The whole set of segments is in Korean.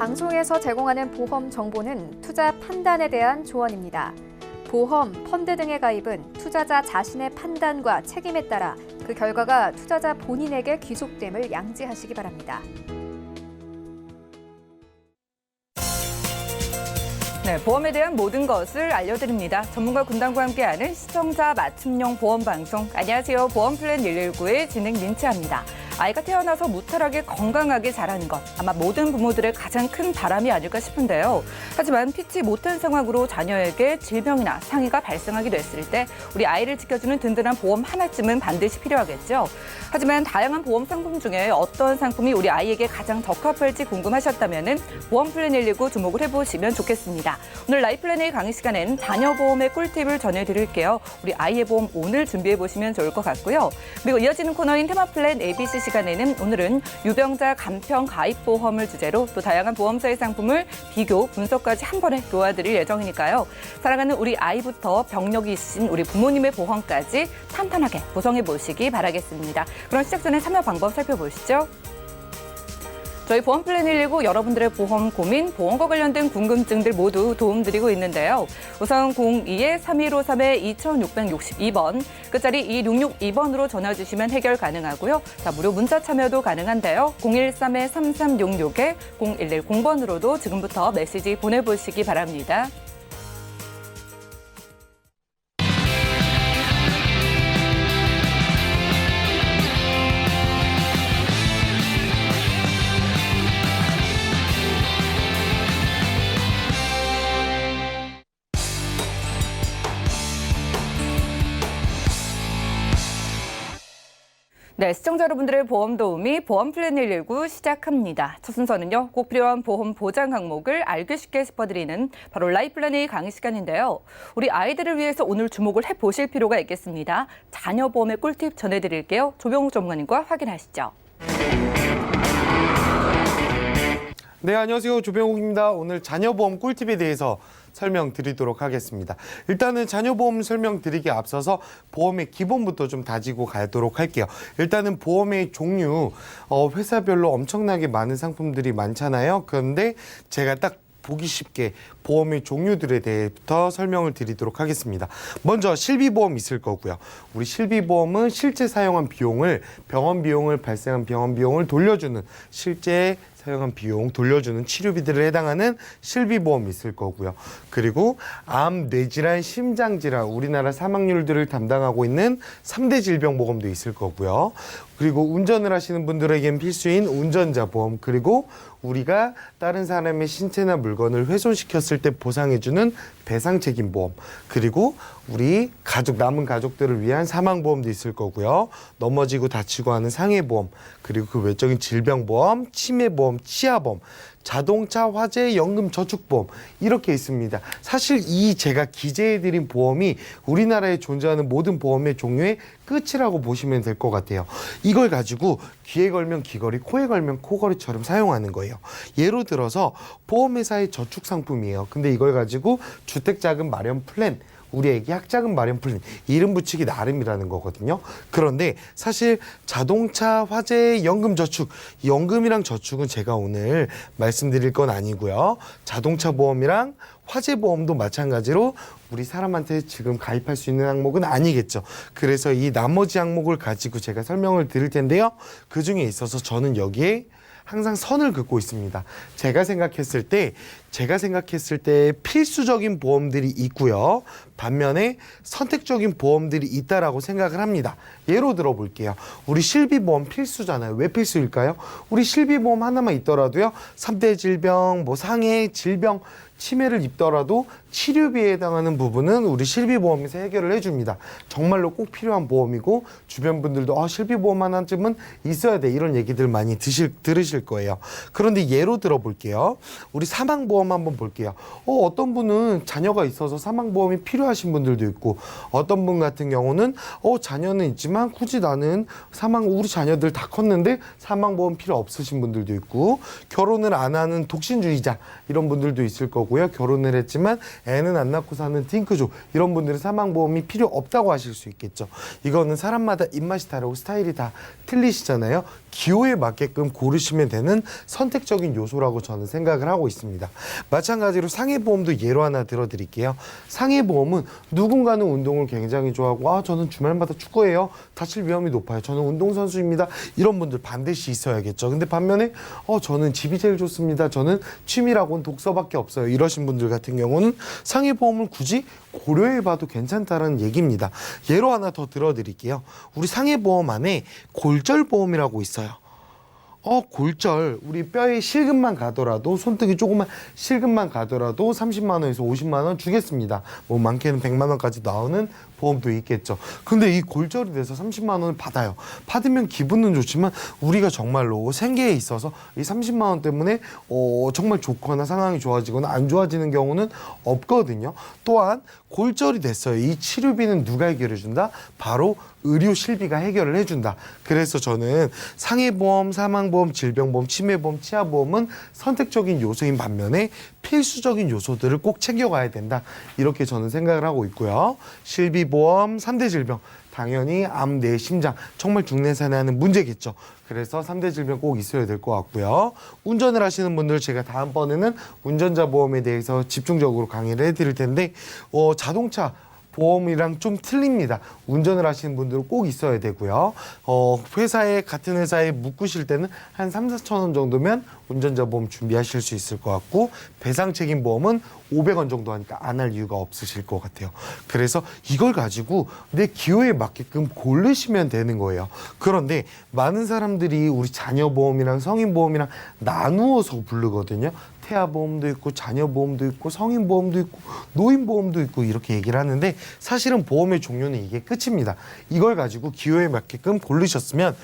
방송에서 제공하는 보험 정보는 투자 판단에 대한 조언입니다. 보험, 펀드 등의 가입은 투자자 자신의 판단과 책임에 따라 그 결과가 투자자 본인에게 귀속됨을 양지하시기 바랍니다. 네, 보험에 대한 모든 것을 알려드립니다. 전문가 군단과 함께하는 시청자 맞춤형 보험 방송. 안녕하세요. 보험플랜 119의 진행 민채합니다. 아이가 태어나서 무탈하게 건강하게 자라는 것, 아마 모든 부모들의 가장 큰 바람이 아닐까 싶은데요. 하지만 피치 못한 상황으로 자녀에게 질병이나 상해가 발생하게 됐을 때 우리 아이를 지켜주는 든든한 보험 하나쯤은 반드시 필요하겠죠. 하지만 다양한 보험 상품 중에 어떤 상품이 우리 아이에게 가장 적합할지 궁금하셨다면 보험플랜 119 주목을 해보시면 좋겠습니다. 오늘 라이플랜 A 강의 시간엔 자녀 보험의 꿀팁을 전해드릴게요. 우리 아이의 보험 오늘 준비해보시면 좋을 것 같고요. 그리고 이어지는 코너인 테마플랜 ABC 시간에는 오늘은 유병자 간편 가입 보험을 주제로 또 다양한 보험사의 상품을 비교, 분석까지 한 번에 도와드릴 예정이니까요. 사랑하는 우리 아이부터 병력이 있으신 우리 부모님의 보험까지 탄탄하게 구성해 보시기 바라겠습니다. 그럼 시작 전에 참여 방법 살펴보시죠. 저희 보험플랜 119 여러분들의 보험 고민, 보험과 관련된 궁금증들 모두 도움드리고 있는데요. 우선 02-3153-2662번, 끝자리 2662번으로 전화 주시면 해결 가능하고요. 자, 무료 문자 참여도 가능한데요. 013-3366-0110번으로도 지금부터 메시지 보내보시기 바랍니다. 네, 시청자 여러분들의 보험 도우미 보험플랜 119 시작합니다. 첫 순서는요, 꼭 필요한 보험 보장 항목을 알기 쉽게 짚어드리는 바로 라이플랜 A 강의 시간인데요. 우리 아이들을 위해서 오늘 주목을 해보실 필요가 있겠습니다. 자녀 보험의 꿀팁 전해드릴게요. 조병욱 전문가님과 확인하시죠. 네, 안녕하세요. 조병욱입니다. 오늘 자녀보험 꿀팁에 대해서 설명드리도록 하겠습니다. 일단은 자녀보험 설명드리기에 앞서서 보험의 기본부터 좀 다지고 가도록 할게요. 일단은 보험의 종류, 회사별로 엄청나게 많은 상품들이 많잖아요. 그런데 제가 딱 보기 쉽게 보험의 종류들에 대해부터 설명을 드리도록 하겠습니다. 먼저 실비보험 있을 거고요. 우리 실비보험은 실제 사용한 비용을, 병원 비용을 발생한 병원 비용을 돌려주는, 실제 사용한 비용 돌려주는 치료비들을 해당하는 실비보험이 있을 거고요. 그리고 암, 뇌질환, 심장질환, 우리나라 사망률들을 담당하고 있는 3대 질병보험도 있을 거고요. 그리고 운전을 하시는 분들에겐 필수인 운전자 보험, 그리고 우리가 다른 사람의 신체나 물건을 훼손시켰을 때 보상해주는 배상책임보험, 그리고 우리 가족, 남은 가족들을 위한 사망보험도 있을 거고요. 넘어지고 다치고 하는 상해보험, 그리고 그 외적인 질병보험, 치매보험, 치아보험, 자동차, 화재, 연금, 저축보험 이렇게 있습니다. 사실 이 제가 기재해드린 보험이 우리나라에 존재하는 모든 보험의 종류의 끝이라고 보시면 될 것 같아요. 이걸 가지고 귀에 걸면 귀걸이, 코에 걸면 코걸이처럼 사용하는 거예요. 예로 들어서 보험회사의 저축상품이에요. 근데 이걸 가지고 주택자금 마련 플랜, 우리 애기 학자금 마련 플랜 이름 붙이기 나름이라는 거거든요. 그런데 사실 자동차, 화재, 연금, 저축, 연금이랑 저축은 제가 오늘 말씀드릴 건 아니고요. 자동차 보험이랑 화재 보험도 마찬가지로 우리 사람한테 지금 가입할 수 있는 항목은 아니겠죠. 그래서 이 나머지 항목을 가지고 제가 설명을 드릴 텐데요. 그 중에 있어서 저는 여기에 항상 선을 긋고 있습니다. 제가 생각했을 때 필수적인 보험들이 있고요. 반면에 선택적인 보험들이 있다라고 생각을 합니다. 예로 들어볼게요. 우리 실비보험 필수잖아요. 왜 필수일까요? 우리 실비보험 하나만 있더라도요. 3대 질병, 상해, 질병, 치매를 입더라도 치료비에 해당하는 부분은 우리 실비보험에서 해결을 해줍니다. 정말로 꼭 필요한 보험이고 주변 분들도 실비보험 하나쯤은 있어야 돼 이런 얘기들 많이 들으실 거예요. 그런데 예로 들어볼게요. 우리 사망보험 자녀보험 한번 볼게요. 어떤 분은 자녀가 있어서 사망보험이 필요하신 분들도 있고, 어떤 분 같은 경우는 자녀는 있지만 굳이 나는 우리 자녀들 다 컸는데 사망보험 필요 없으신 분들도 있고, 결혼을 안 하는 독신주의자 이런 분들도 있을 거고요. 결혼을 했지만 애는 안 낳고 사는 딩크족 이런 분들은 사망보험이 필요 없다고 하실 수 있겠죠. 이거는 사람마다 입맛이 다르고 스타일이 다 틀리시잖아요. 기호에 맞게끔 고르시면 되는 선택적인 요소라고 저는 생각을 하고 있습니다. 마찬가지로 상해보험도 예로 하나 들어드릴게요. 상해보험은 누군가는 운동을 굉장히 좋아하고 저는 주말마다 축구해요. 다칠 위험이 높아요. 저는 운동선수입니다. 이런 분들 반드시 있어야겠죠. 근데 반면에 저는 집이 제일 좋습니다. 저는 취미라고는 독서밖에 없어요. 이러신 분들 같은 경우는 상해보험을 굳이 고려해봐도 괜찮다는 얘기입니다. 예로 하나 더 들어드릴게요. 우리 상해보험 안에 골절보험이라고 있어요. 골절, 우리 뼈에 실금만 가더라도, 손등이 조금만 실금만 가더라도 30만 원에서 50만 원 주겠습니다. 뭐 많게는 100만 원까지 나오는 보험도 있겠죠. 근데 이 골절이 돼서 30만 원을 받아요. 받으면 기분은 좋지만 우리가 정말로 생계에 있어서 이 30만 원 때문에 정말 좋거나 상황이 좋아지거나 안 좋아지는 경우는 없거든요. 또한 골절이 됐어요. 이 치료비는 누가 해결해 준다? 바로 의료 실비가 해결을 해준다. 그래서 저는 상해보험, 사망보험, 질병보험, 치매보험, 치아보험은 선택적인 요소인 반면에 필수적인 요소들을 꼭 챙겨가야 된다. 이렇게 저는 생각을 하고 있고요. 실비보험, 3대 질병. 당연히 암, 뇌, 심장. 정말 중내산하는 문제겠죠. 그래서 3대 질병 꼭 있어야 될 것 같고요. 운전을 하시는 분들 제가 다음번에는 운전자 보험에 대해서 집중적으로 강의를 해드릴 텐데 자동차 보험이랑 좀 틀립니다. 운전을 하시는 분들은 꼭 있어야 되고요. 같은 회사에 묶으실 때는 한 3, 4천 원 정도면 운전자 보험 준비하실 수 있을 것 같고, 배상 책임 보험은 500원 정도 하니까 안 할 이유가 없으실 것 같아요. 그래서 이걸 가지고 내 기호에 맞게끔 고르시면 되는 거예요. 그런데 많은 사람들이 우리 자녀 보험이랑 성인 보험이랑 나누어서 부르거든요. 태아보험도 있고 자녀보험도 있고 성인보험도 있고 노인보험도 있고 이렇게 얘기를 하는데, 사실은 보험의 종류는 이게 끝입니다. 이걸 가지고 기호에 맞게끔 고르셨으면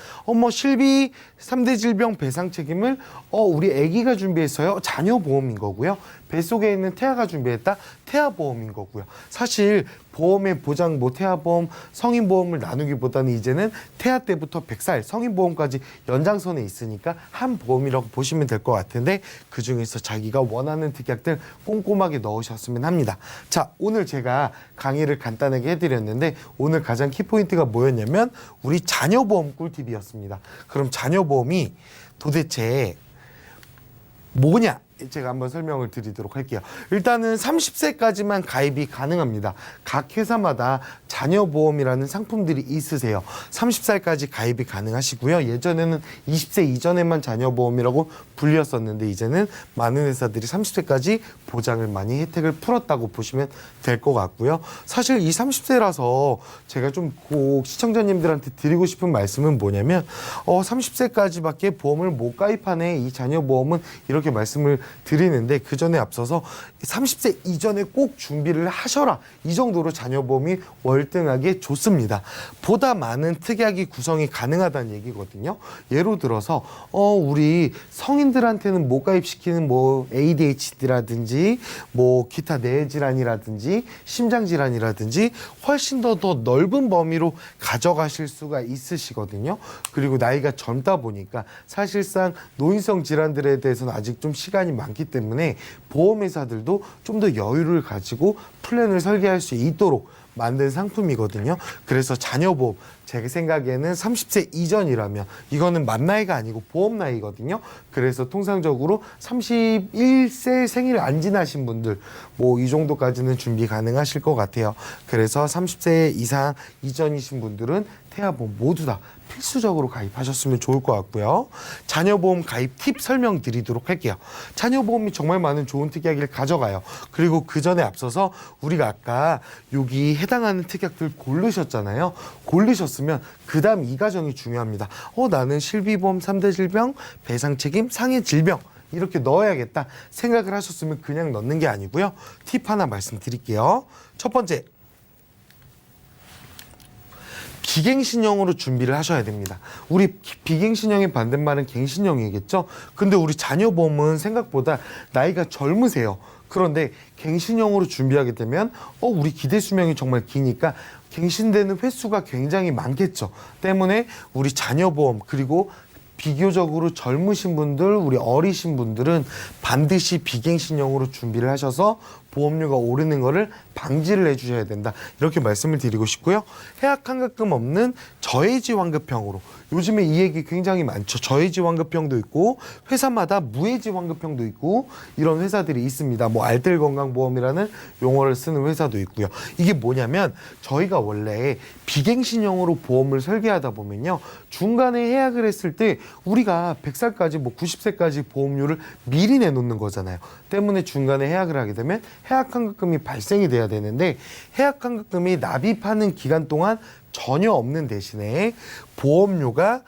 실비 3대 질병 배상 책임을 우리 아기가 준비했어요. 자녀보험인 거고요. 뱃속에 있는 태아가 준비했다. 태아보험인 거고요. 사실 보험의 보장, 태아보험, 성인보험을 나누기보다는 이제는 태아 때부터 100살, 성인보험까지 연장선에 있으니까 한 보험이라고 보시면 될 것 같은데, 그중에서 자기가 원하는 특약들 꼼꼼하게 넣으셨으면 합니다. 자, 오늘 제가 강의를 간단하게 해드렸는데 오늘 가장 키포인트가 뭐였냐면 우리 자녀보험 꿀팁이었습니다. 그럼 자녀보험이 도대체 뭐냐? 제가 한번 설명을 드리도록 할게요. 일단은 30세까지만 가입이 가능합니다. 각 회사마다 자녀보험이라는 상품들이 있으세요. 30살까지 가입이 가능하시고요. 예전에는 20세 이전에만 자녀보험이라고 불렸었는데 이제는 많은 회사들이 30세까지 보장을 많이 혜택을 풀었다고 보시면 될 것 같고요. 사실 이 30세라서 제가 좀 꼭 시청자님들한테 드리고 싶은 말씀은 뭐냐면 30세까지밖에 보험을 못 가입하네, 이 자녀보험은, 이렇게 말씀을 드리는데, 그 전에 앞서서 30세 이전에 꼭 준비를 하셔라. 이 정도로 자녀보험이 월등하게 좋습니다. 보다 많은 특약이 구성이 가능하다는 얘기거든요. 예로 들어서 우리 성인들한테는 못 가입시키는 ADHD라든지 기타 뇌질환이라든지 심장질환이라든지 훨씬 더 넓은 범위로 가져가실 수가 있으시거든요. 그리고 나이가 젊다 보니까 사실상 노인성 질환들에 대해서는 아직 좀 시간이 많기 때문에 보험회사들도 좀 더 여유를 가지고 플랜을 설계할 수 있도록 만든 상품이거든요. 그래서 자녀보험, 제 생각에는 30세 이전이라면 이거는 만 나이가 아니고 보험 나이거든요. 그래서 통상적으로 31세 생일 안 지나신 분들 이 정도까지는 준비 가능하실 것 같아요. 그래서 30세 이상 이전이신 분들은 태아보험 모두 다 필수적으로 가입하셨으면 좋을 것 같고요. 자녀보험 가입 팁 설명드리도록 할게요. 자녀보험이 정말 많은 좋은 특약을 가져가요. 그리고 그 전에 앞서서 우리가 아까 여기 해당하는 특약들 고르셨잖아요. 고르셨으면 그 다음 이 과정이 중요합니다. 나는 실비보험, 3대 질병, 배상 책임, 상해 질병 이렇게 넣어야겠다 생각을 하셨으면 그냥 넣는 게 아니고요. 팁 하나 말씀드릴게요. 첫 번째, 비갱신형으로 준비를 하셔야 됩니다. 우리 비갱신형의 반대말은 갱신형이겠죠. 근데 우리 자녀보험은 생각보다 나이가 젊으세요. 그런데 갱신형으로 준비하게 되면 우리 기대 수명이 정말 기니까 갱신되는 횟수가 굉장히 많겠죠. 때문에 우리 자녀보험 그리고 비교적으로 젊으신 분들, 우리 어리신 분들은 반드시 비갱신형으로 준비를 하셔서 보험료가 오르는 거를 방지를 해주셔야 된다. 이렇게 말씀을 드리고 싶고요. 해약 환급금 없는 저해지 환급형으로 요즘에 이 얘기 굉장히 많죠. 저해지 환급형도 있고 회사마다 무해지 환급형도 있고 이런 회사들이 있습니다. 뭐 알뜰건강보험이라는 용어를 쓰는 회사도 있고요. 이게 뭐냐면 저희가 원래 비갱신형으로 보험을 설계하다 보면요. 중간에 해약을 했을 때 우리가 100살까지 뭐 90세까지 보험료를 미리 내놓는 거잖아요. 때문에 중간에 해약을 하게 되면 해약 환급금이 발생이 돼야 되는데 해약 환급금이 납입하는 기간 동안 전혀 없는 대신에 보험료가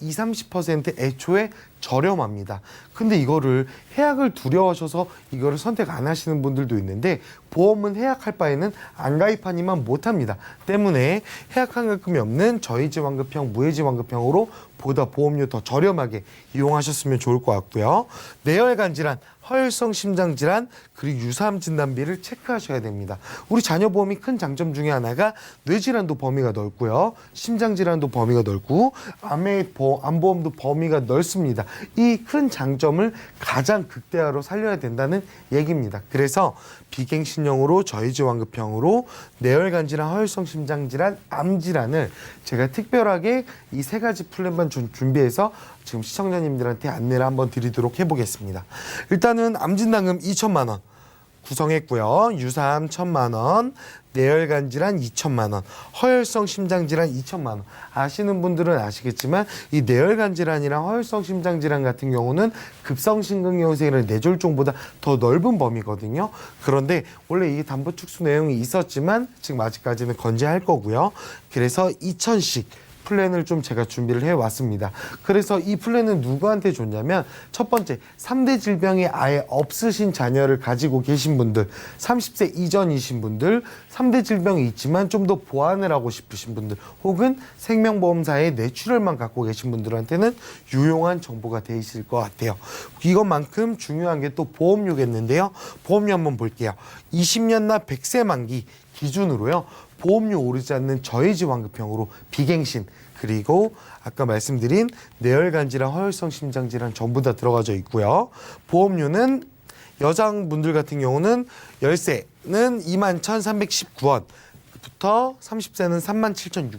20, 30% 애초에 저렴합니다. 근데 이거를 해약을 두려워하셔서 이거를 선택 안 하시는 분들도 있는데 보험은 해약할 바에는 안 가입하니만 못합니다. 때문에 해약 환급금이 없는 저해지 환급형, 무해지 환급형으로 보다 보험료 더 저렴하게 이용하셨으면 좋을 것 같고요. 뇌혈관 질환, 허혈성 심장 질환, 그리고 유사암 진단비를 체크하셔야 됩니다. 우리 자녀보험이 큰 장점 중에 하나가 뇌질환도 범위가 넓고요. 심장질환도 범위가 넓고 암보험도 범위가 넓습니다. 이 큰 장점을 가장 극대화로 살려야 된다는 얘기입니다. 그래서 비갱신형으로 저해지 환급형으로 뇌혈관 질환, 허혈성 심장 질환, 암 질환을 제가 특별하게 이 세 가지 플랜만 준비해서 지금 시청자님들한테 안내를 한번 드리도록 해보겠습니다. 일단은 암진단금 2천만 원 구성했고요. 유사암 1,000만 원, 뇌혈관 질환 2천만 원, 허혈성 심장 질환 2천만 원. 아시는 분들은 아시겠지만 이 뇌혈관 질환이랑 허혈성 심장 질환 같은 경우는 급성심근경색이라는 뇌졸중보다 더 넓은 범위거든요. 그런데 원래 이 담보 축소 내용이 있었지만 지금 아직까지는 건재할 거고요. 그래서 2천씩 플랜을 좀 제가 준비를 해왔습니다. 그래서 이 플랜은 누구한테 줬냐면 첫 번째 3대 질병이 아예 없으신 자녀를 가지고 계신 분들, 30세 이전이신 분들, 3대 질병이 있지만 좀 더 보완을 하고 싶으신 분들 혹은 생명보험사의 뇌출혈만 갖고 계신 분들한테는 유용한 정보가 되실 것 같아요. 이것만큼 중요한 게 또 보험료겠는데요. 보험료 한번 볼게요. 20년 나 100세 만기 기준으로요. 보험료 오르지 않는 저해지 환급형으로 비갱신 그리고 아까 말씀드린 뇌혈관 질환, 허혈성 심장 질환 전부 다 들어가져 있고요. 보험료는 여자분들 같은 경우는 10세는 21,319원 부터 30세는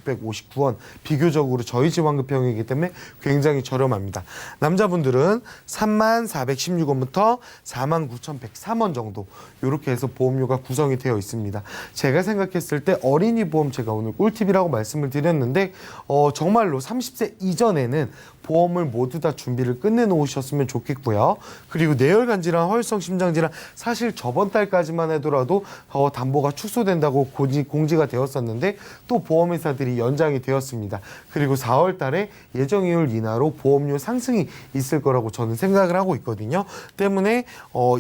37,659원 비교적으로 저해지 환급형이기 때문에 굉장히 저렴합니다. 남자분들은 34,116원부터 49,103원 정도 이렇게 해서 보험료가 구성이 되어 있습니다. 제가 생각했을 때 어린이 보험 제가 오늘 꿀팁이라고 말씀을 드렸는데 정말로 30세 이전에는 보험을 모두 다 준비를 끝내놓으셨으면 좋겠고요. 그리고 뇌혈관 질환, 허혈성 심장 질환 사실 저번 달까지만 하더라도 담보가 축소된다고 공지가 되었었는데 또 보험회사들이 연장이 되었습니다. 그리고 4월 달에 예정이율 인하로 보험료 상승이 있을 거라고 저는 생각을 하고 있거든요. 때문에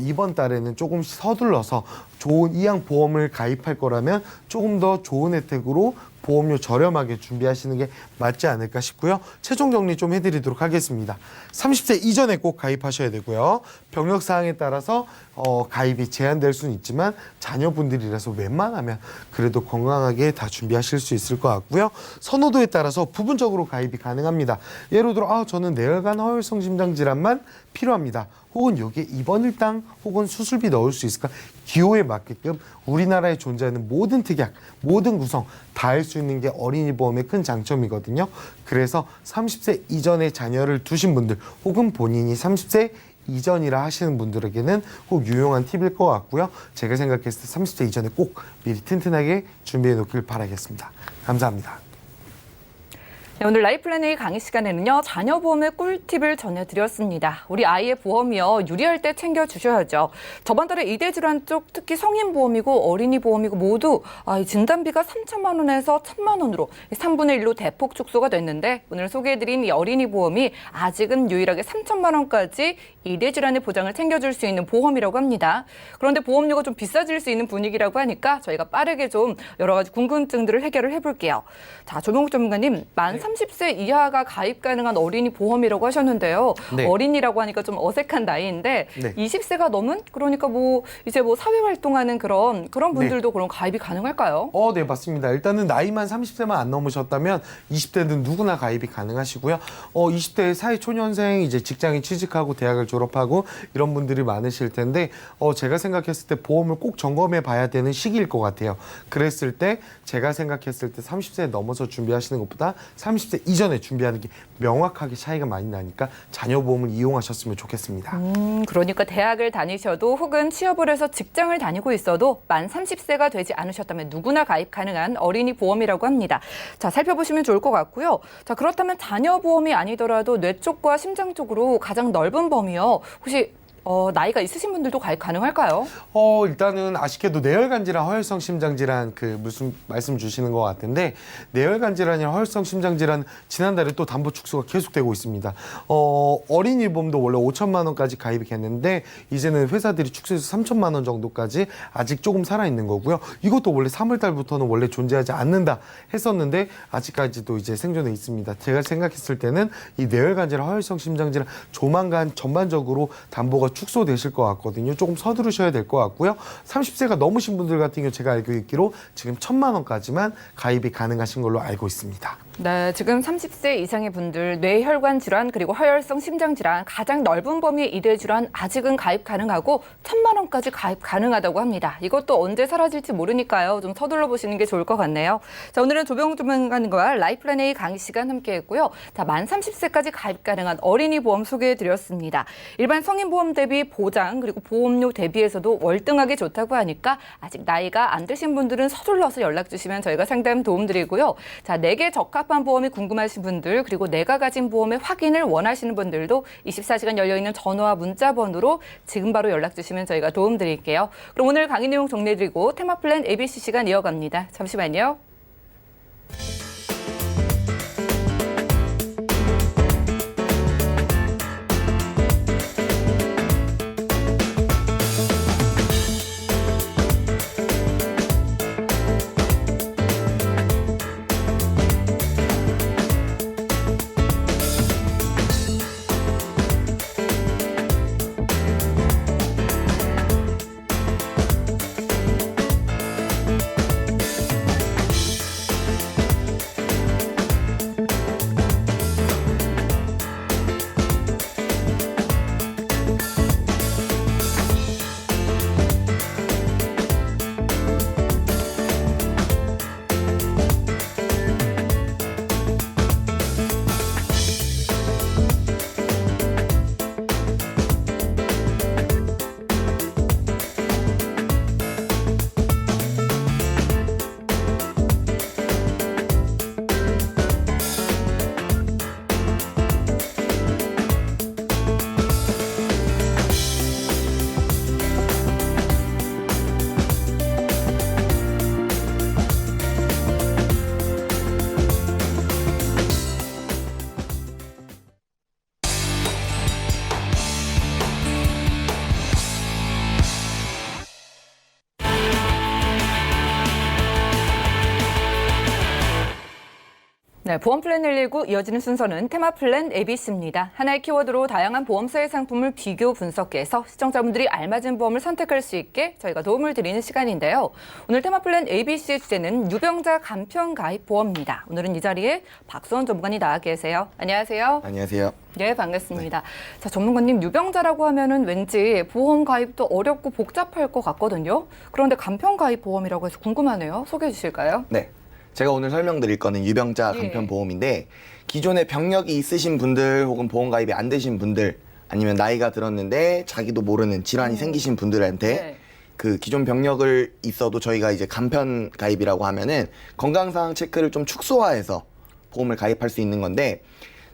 이번 달에는 조금씩 서둘러서 좋은 이양 보험을 가입할 거라면 조금 더 좋은 혜택으로 보험료 저렴하게 준비하시는 게 맞지 않을까 싶고요. 최종 정리 좀 해드리도록 하겠습니다. 30세 이전에 꼭 가입하셔야 되고요. 병력 사항에 따라서 가입이 제한될 수는 있지만 자녀분들이라서 웬만하면 그래도 건강하게 다 준비하실 수 있을 것 같고요. 선호도에 따라서 부분적으로 가입이 가능합니다. 예를 들어 저는 뇌혈관 허혈성 심장 질환만 필요합니다. 혹은 여기에 입원 일당 혹은 수술비 넣을 수 있을까? 기호에 맞게끔 우리나라에 존재하는 모든 특약, 모든 구성 다 할 수 있는 게 어린이 보험의 큰 장점이거든요. 그래서 30세 이전에 자녀를 두신 분들 혹은 본인이 30세 이전이라 하시는 분들에게는 꼭 유용한 팁일 것 같고요. 제가 생각했을 때 30세 이전에 꼭 미리 튼튼하게 준비해 놓길 바라겠습니다. 감사합니다. 네, 오늘 라이플랜A 강의 시간에는요, 자녀보험의 꿀팁을 전해드렸습니다. 우리 아이의 보험이요, 유리할 때 챙겨주셔야죠. 저번 달에 이대질환 쪽 특히 성인보험이고 어린이보험이고 모두 이 진단비가 3천만 원에서 1천만 원으로 3분의 1로 대폭 축소가 됐는데 오늘 소개해드린 이 어린이보험이 아직은 유일하게 3천만 원까지 이대질환의 보장을 챙겨줄 수 있는 보험이라고 합니다. 그런데 보험료가 좀 비싸질 수 있는 분위기라고 하니까 저희가 빠르게 좀 여러 가지 궁금증들을 해결을 해볼게요. 자, 조명욱 전문가님, 만 30세 이하가 가입 가능한 어린이 보험이라고 하셨는데요. 네. 어린이라고 하니까 좀 어색한 나이인데 네. 20세가 넘은 그러니까 이제 사회 활동하는 그런 분들도 그런 가입이 가능할까요? 네, 맞습니다. 일단은 나이만 30세만 안 넘으셨다면 20대는 누구나 가입이 가능하시고요. 20대 사회초년생 이제 직장에 취직하고 대학을 졸업하고 이런 분들이 많으실 텐데 제가 생각했을 때 보험을 꼭 점검해 봐야 되는 시기일 것 같아요. 그랬을 때 제가 생각했을 때 30세 넘어서 준비하시는 것보다 30세 이전에 준비하는 게 명확하게 차이가 많이 나니까 자녀 보험을 이용하셨으면 좋겠습니다. 그러니까 대학을 다니셔도 혹은 취업을 해서 직장을 다니고 있어도 만 30세가 되지 않으셨다면 누구나 가입 가능한 어린이 보험이라고 합니다. 자, 살펴보시면 좋을 것 같고요. 자, 그렇다면 자녀 보험이 아니더라도 뇌 쪽과 심장 쪽으로 가장 넓은 범위요. 혹시 나이가 있으신 분들도 가입 가능할까요? 일단은 아쉽게도 뇌혈관 질환, 허혈성 심장 질환 무슨 말씀 주시는 것 같은데 뇌혈관 질환이나 허혈성 심장 질환 지난달에 또 담보 축소가 계속되고 있습니다. 어린이 보험도 원래 5천만 원까지 가입이 됐는데 이제는 회사들이 축소해서 3천만 원 정도까지 아직 조금 살아 있는 거고요. 이것도 원래 3월 달부터는 원래 존재하지 않는다 했었는데 아직까지도 이제 생존해 있습니다. 제가 생각했을 때는 이 뇌혈관 질환, 허혈성 심장 질환 조만간 전반적으로 담보가 축소되실 것 같거든요. 조금 서두르셔야 될 것 같고요. 30세가 넘으신 분들 같은 경우 제가 알고 있기로 지금 1,000만 원까지만 가입이 가능하신 걸로 알고 있습니다. 네, 지금 30세 이상의 분들 뇌혈관 질환 그리고 허혈성 심장 질환 가장 넓은 범위의 이대 질환 아직은 가입 가능하고 1,000만 원까지 가입 가능하다고 합니다. 이것도 언제 사라질지 모르니까요. 좀 서둘러 보시는 게 좋을 것 같네요. 자, 오늘은 조병욱 전문가님과 라이플랜A 강의 시간 함께했고요. 자, 만 30세까지 가입 가능한 어린이 보험 소개해드렸습니다. 일반 성인 보험 대비 보장 그리고 보험료 대비에서도 월등하게 좋다고 하니까 아직 나이가 안 드신 분들은 서둘러서 연락 주시면 저희가 상담 도움드리고요. 자, 내게 적합한 보험이 궁금하신 분들 그리고 내가 가진 보험의 확인을 원하시는 분들도 24시간 열려있는 전화와 문자 번호로 지금 바로 연락 주시면 저희가 도움드릴게요. 그럼 오늘 강의 내용 정리해드리고 테마플랜 ABC 시간 이어갑니다. 잠시만요. 네, 보험플랜 119 이어지는 순서는 테마플랜 ABC입니다. 하나의 키워드로 다양한 보험사의 상품을 비교 분석해서 시청자분들이 알맞은 보험을 선택할 수 있게 저희가 도움을 드리는 시간인데요. 오늘 테마플랜 ABC의 주제는 유병자 간편 가입 보험입니다. 오늘은 이 자리에 박수원 전문가님 나와 계세요. 안녕하세요. 안녕하세요. 네, 반갑습니다. 자, 전문가님, 유병자라고 하면은 왠지 보험 가입도 어렵고 복잡할 것 같거든요. 그런데 간편 가입 보험이라고 해서 궁금하네요. 소개해 주실까요? 네. 제가 오늘 설명드릴 거는 유병자 예. 간편보험인데 기존에 병력이 있으신 분들 혹은 보험 가입이 안 되신 분들 아니면 나이가 들었는데 자기도 모르는 질환이 생기신 분들한테 네. 그 기존 병력을 있어도 저희가 이제 간편 가입이라고 하면은 건강상황 체크를 좀 축소화해서 보험을 가입할 수 있는 건데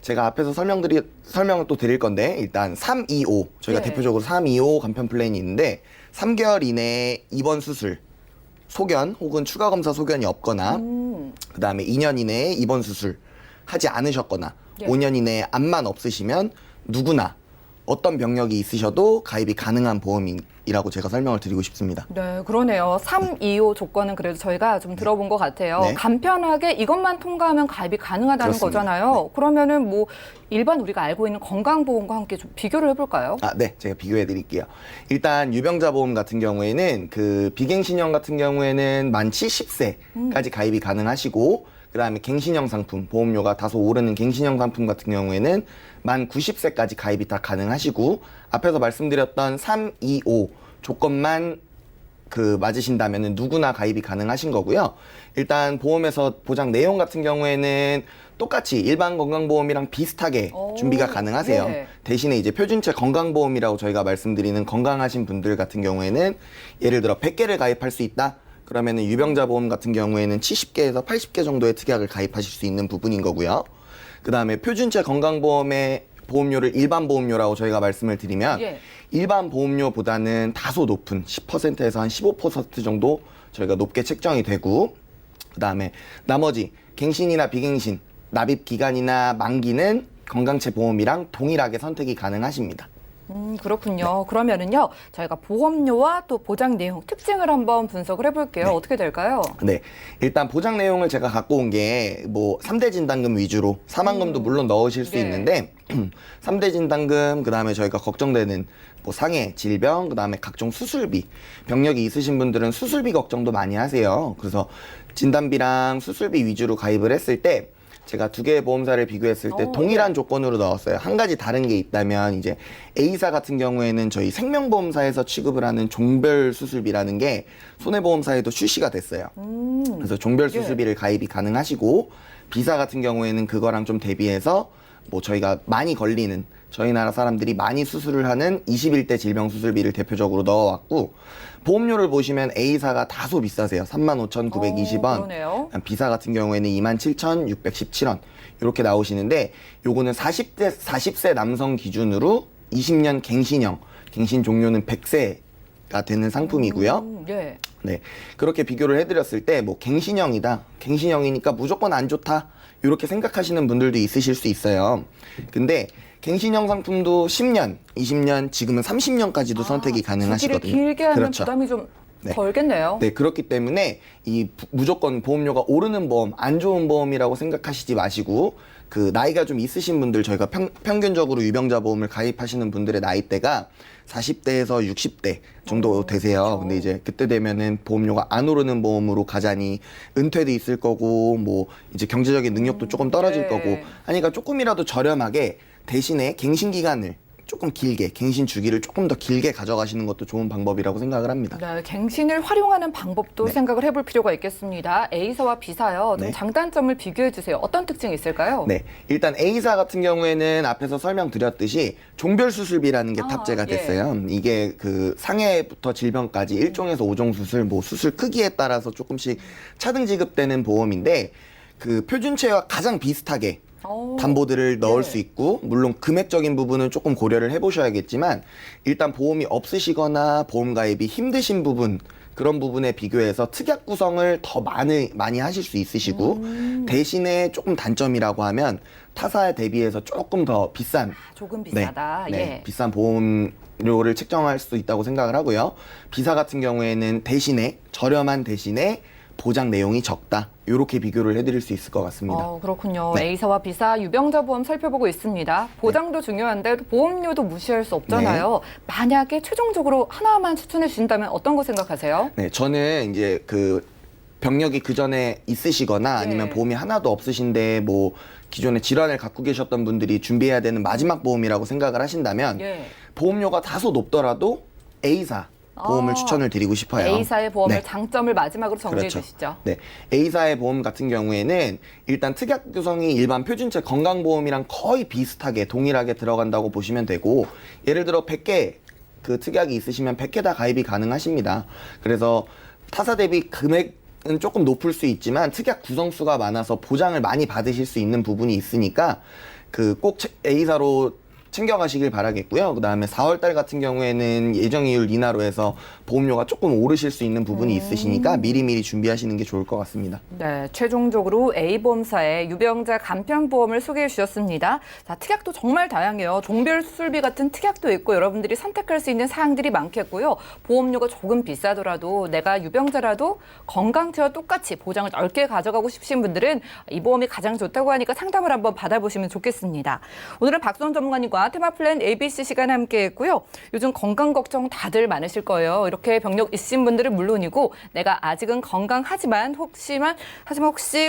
제가 앞에서 설명을 또 드릴 건데 일단 325 저희가 네. 대표적으로 325 간편 플랜이 있는데 3개월 이내에 입원 수술, 소견 혹은 추가 검사 소견이 없거나 그다음에 2년 이내에 입원 수술 하지 않으셨거나 예. 5년 이내에 암만 없으시면 누구나 어떤 병력이 있으셔도 가입이 가능한 보험이라고 제가 설명을 드리고 싶습니다. 네, 그러네요. 325 조건은 그래도 저희가 좀 들어본 것 같아요. 네. 간편하게 이것만 통과하면 가입이 가능하다는 그렇습니다. 거잖아요. 그러면은 뭐 일반 우리가 알고 있는 건강보험과 함께 좀 비교를 해볼까요? 네, 제가 비교해 드릴게요. 일단 유병자 보험 같은 경우에는 그 비갱신형 같은 경우에는 만 70세까지 가입이 가능하시고 그다음에 갱신형 상품, 보험료가 다소 오르는 갱신형 상품 같은 경우에는 만 90세까지 가입이 다 가능하시고 앞에서 말씀드렸던 325 조건만 맞으신다면은 누구나 가입이 가능하신 거고요. 일단 보험에서 보장 내용 같은 경우에는 똑같이 일반 건강보험이랑 비슷하게 준비가 가능하세요. 네. 대신에 이제 표준체 건강보험이라고 저희가 말씀드리는 건강하신 분들 같은 경우에는 예를 들어 100개를 가입할 수 있다. 그러면은 유병자 보험 같은 경우에는 70개에서 80개 정도의 특약을 가입하실 수 있는 부분인 거고요. 그다음에 표준체 건강보험의 보험료를 일반 보험료라고 저희가 말씀을 드리면 예. 일반 보험료보다는 다소 높은 10%에서 한 15% 정도 저희가 높게 책정이 되고 그다음에 나머지 갱신이나 비갱신, 납입 기간이나 만기는 건강체 보험이랑 동일하게 선택이 가능하십니다. 그렇군요. 그러면은요, 저희가 보험료와 또 보장 내용 특징을 한번 분석을 해볼게요. 어떻게 될까요? 네. 일단 보장 내용을 제가 갖고 온 게 뭐 3대 진단금 위주로 사망금도 물론 넣으실 수 네. 있는데 3대 진단금 그다음에 저희가 걱정되는 뭐 상해, 질병, 그다음에 각종 수술비. 병력이 있으신 분들은 수술비 걱정도 많이 하세요. 그래서 진단비랑 수술비 위주로 가입을 했을 때 제가 두 개의 보험사를 비교했을 때 동일한 조건으로 넣었어요. 한 가지 다른 게 있다면 이제 A사 같은 경우에는 저희 생명보험사에서 취급을 하는 종별 수술비라는 게 손해보험사에도 출시가 됐어요. 그래서 종별 수술비를 가입이 가능하시고 B사 같은 경우에는 그거랑 좀 대비해서 뭐 저희가 많이 걸리는 저희 나라 사람들이 많이 수술을 하는 21대 질병 수술비를 대표적으로 넣어왔고 보험료를 보시면 A사가 다소 비싸세요. 35,920원. 그러네요. B사 같은 경우에는 27,617원. 이렇게 나오시는데 요거는 40세 남성 기준으로 20년 갱신형. 갱신 종료는 100세가 되는 상품이고요. 예. 네. 그렇게 비교를 해드렸을 때 뭐 갱신형이다. 갱신형이니까 무조건 안 좋다. 이렇게 생각하시는 분들도 있으실 수 있어요. 근데 갱신형 상품도 10년, 20년, 지금은 30년까지도 선택이 가능하시거든요. 주기를 길게 하면 그렇죠. 부담이 좀 네. 덜겠네요. 네, 그렇기 때문에 무조건 보험료가 오르는 보험, 안 좋은 보험이라고 생각하시지 마시고 그 나이가 좀 있으신 분들 저희가 평균적으로 유병자 보험을 가입하시는 분들의 나이대가 40대에서 60대 정도 되세요. 그렇죠. 근데 이제 그때 되면은 보험료가 안 오르는 보험으로 가자니 은퇴도 있을 거고 뭐 이제 경제적인 능력도 조금 떨어질 네. 거고 하니까 조금이라도 저렴하게 대신에 갱신 기간을 조금 길게 갱신 주기를 조금 더 길게 가져가시는 것도 좋은 방법이라고 생각을 합니다. 네, 갱신을 활용하는 방법도 네. 생각을 해볼 필요가 있겠습니다. A사와 B사요. 좀 네. 장단점을 비교해 주세요. 어떤 특징이 있을까요? 네, 일단 A사 같은 경우에는 앞에서 설명드렸듯이 종별 수술비라는 게 탑재가 예. 됐어요. 이게 그 상해부터 질병까지 1종에서 5종 수술, 뭐 수술 크기에 따라서 조금씩 차등 지급되는 보험인데 그 표준체와 가장 비슷하게 담보들을 넣을 수 있고 물론 금액적인 부분은 조금 고려를 해보셔야겠지만 일단 보험이 없으시거나 보험 가입이 힘드신 부분 그런 부분에 비교해서 특약 구성을 더 많이 하실 수 있으시고 대신에 조금 단점이라고 하면 타사에 대비해서 조금 더 비싼 조금 비싸다. 예. 비싼 보험료를 책정할 수 있다고 생각을 하고요. B사 같은 경우에는 대신에 저렴한 대신에 보장 내용이 적다. 이렇게 비교를 해드릴 수 있을 것 같습니다. 그렇군요. 네. A사와 B사 유병자 보험 살펴보고 있습니다. 보장도 중요한데 보험료도 무시할 수 없잖아요. 만약에 최종적으로 하나만 추천해 주신다면 어떤 거 생각하세요? 네, 저는 이제 그 병력이 그 전에 있으시거나 아니면 네. 보험이 하나도 없으신데 뭐 기존에 질환을 갖고 계셨던 분들이 준비해야 되는 마지막 보험이라고 생각을 하신다면 예. 보험료가 다소 높더라도 A사 보험을 추천을 드리고 싶어요. A사의 보험의 네. 장점을 마지막으로 정리해 그렇죠. 주시죠. 네, A사의 보험 같은 경우에는 일단 특약 구성이 일반 표준체 건강보험이랑 거의 비슷하게 동일하게 들어간다고 보시면 되고 예를 들어 100개 그 특약이 있으시면 100개 다 가입이 가능하십니다. 그래서 타사 대비 금액 조금 높을 수 있지만 특약 구성수가 많아서 보장을 많이 받으실 수 있는 부분이 있으니까 그 꼭 A사로 챙겨가시길 바라겠고요. 그 다음에 4월달 같은 경우에는 예정이율 인하로 해서 보험료가 조금 오르실 수 있는 부분이 있으시니까 미리미리 준비하시는 게 좋을 것 같습니다. 네, 최종적으로 A보험사의 유병자 간편보험을 소개해 주셨습니다. 자, 특약도 정말 다양해요. 종별 수술비 같은 특약도 있고 여러분들이 선택할 수 있는 사항들이 많겠고요. 보험료가 조금 비싸더라도 내가 유병자라도 건강처와 똑같이 보장을 넓게 가져가고 싶으신 분들은 이 보험이 가장 좋다고 하니까 상담을 한번 받아보시면 좋겠습니다. 오늘은 박수원 전문가님과 테마 플랜 ABC 시간 함께 했고요. 요즘 건강 걱정 다들 많으실 거예요. 이렇게 병력 있으신 분들은 물론이고 내가 아직은 건강하지만 혹시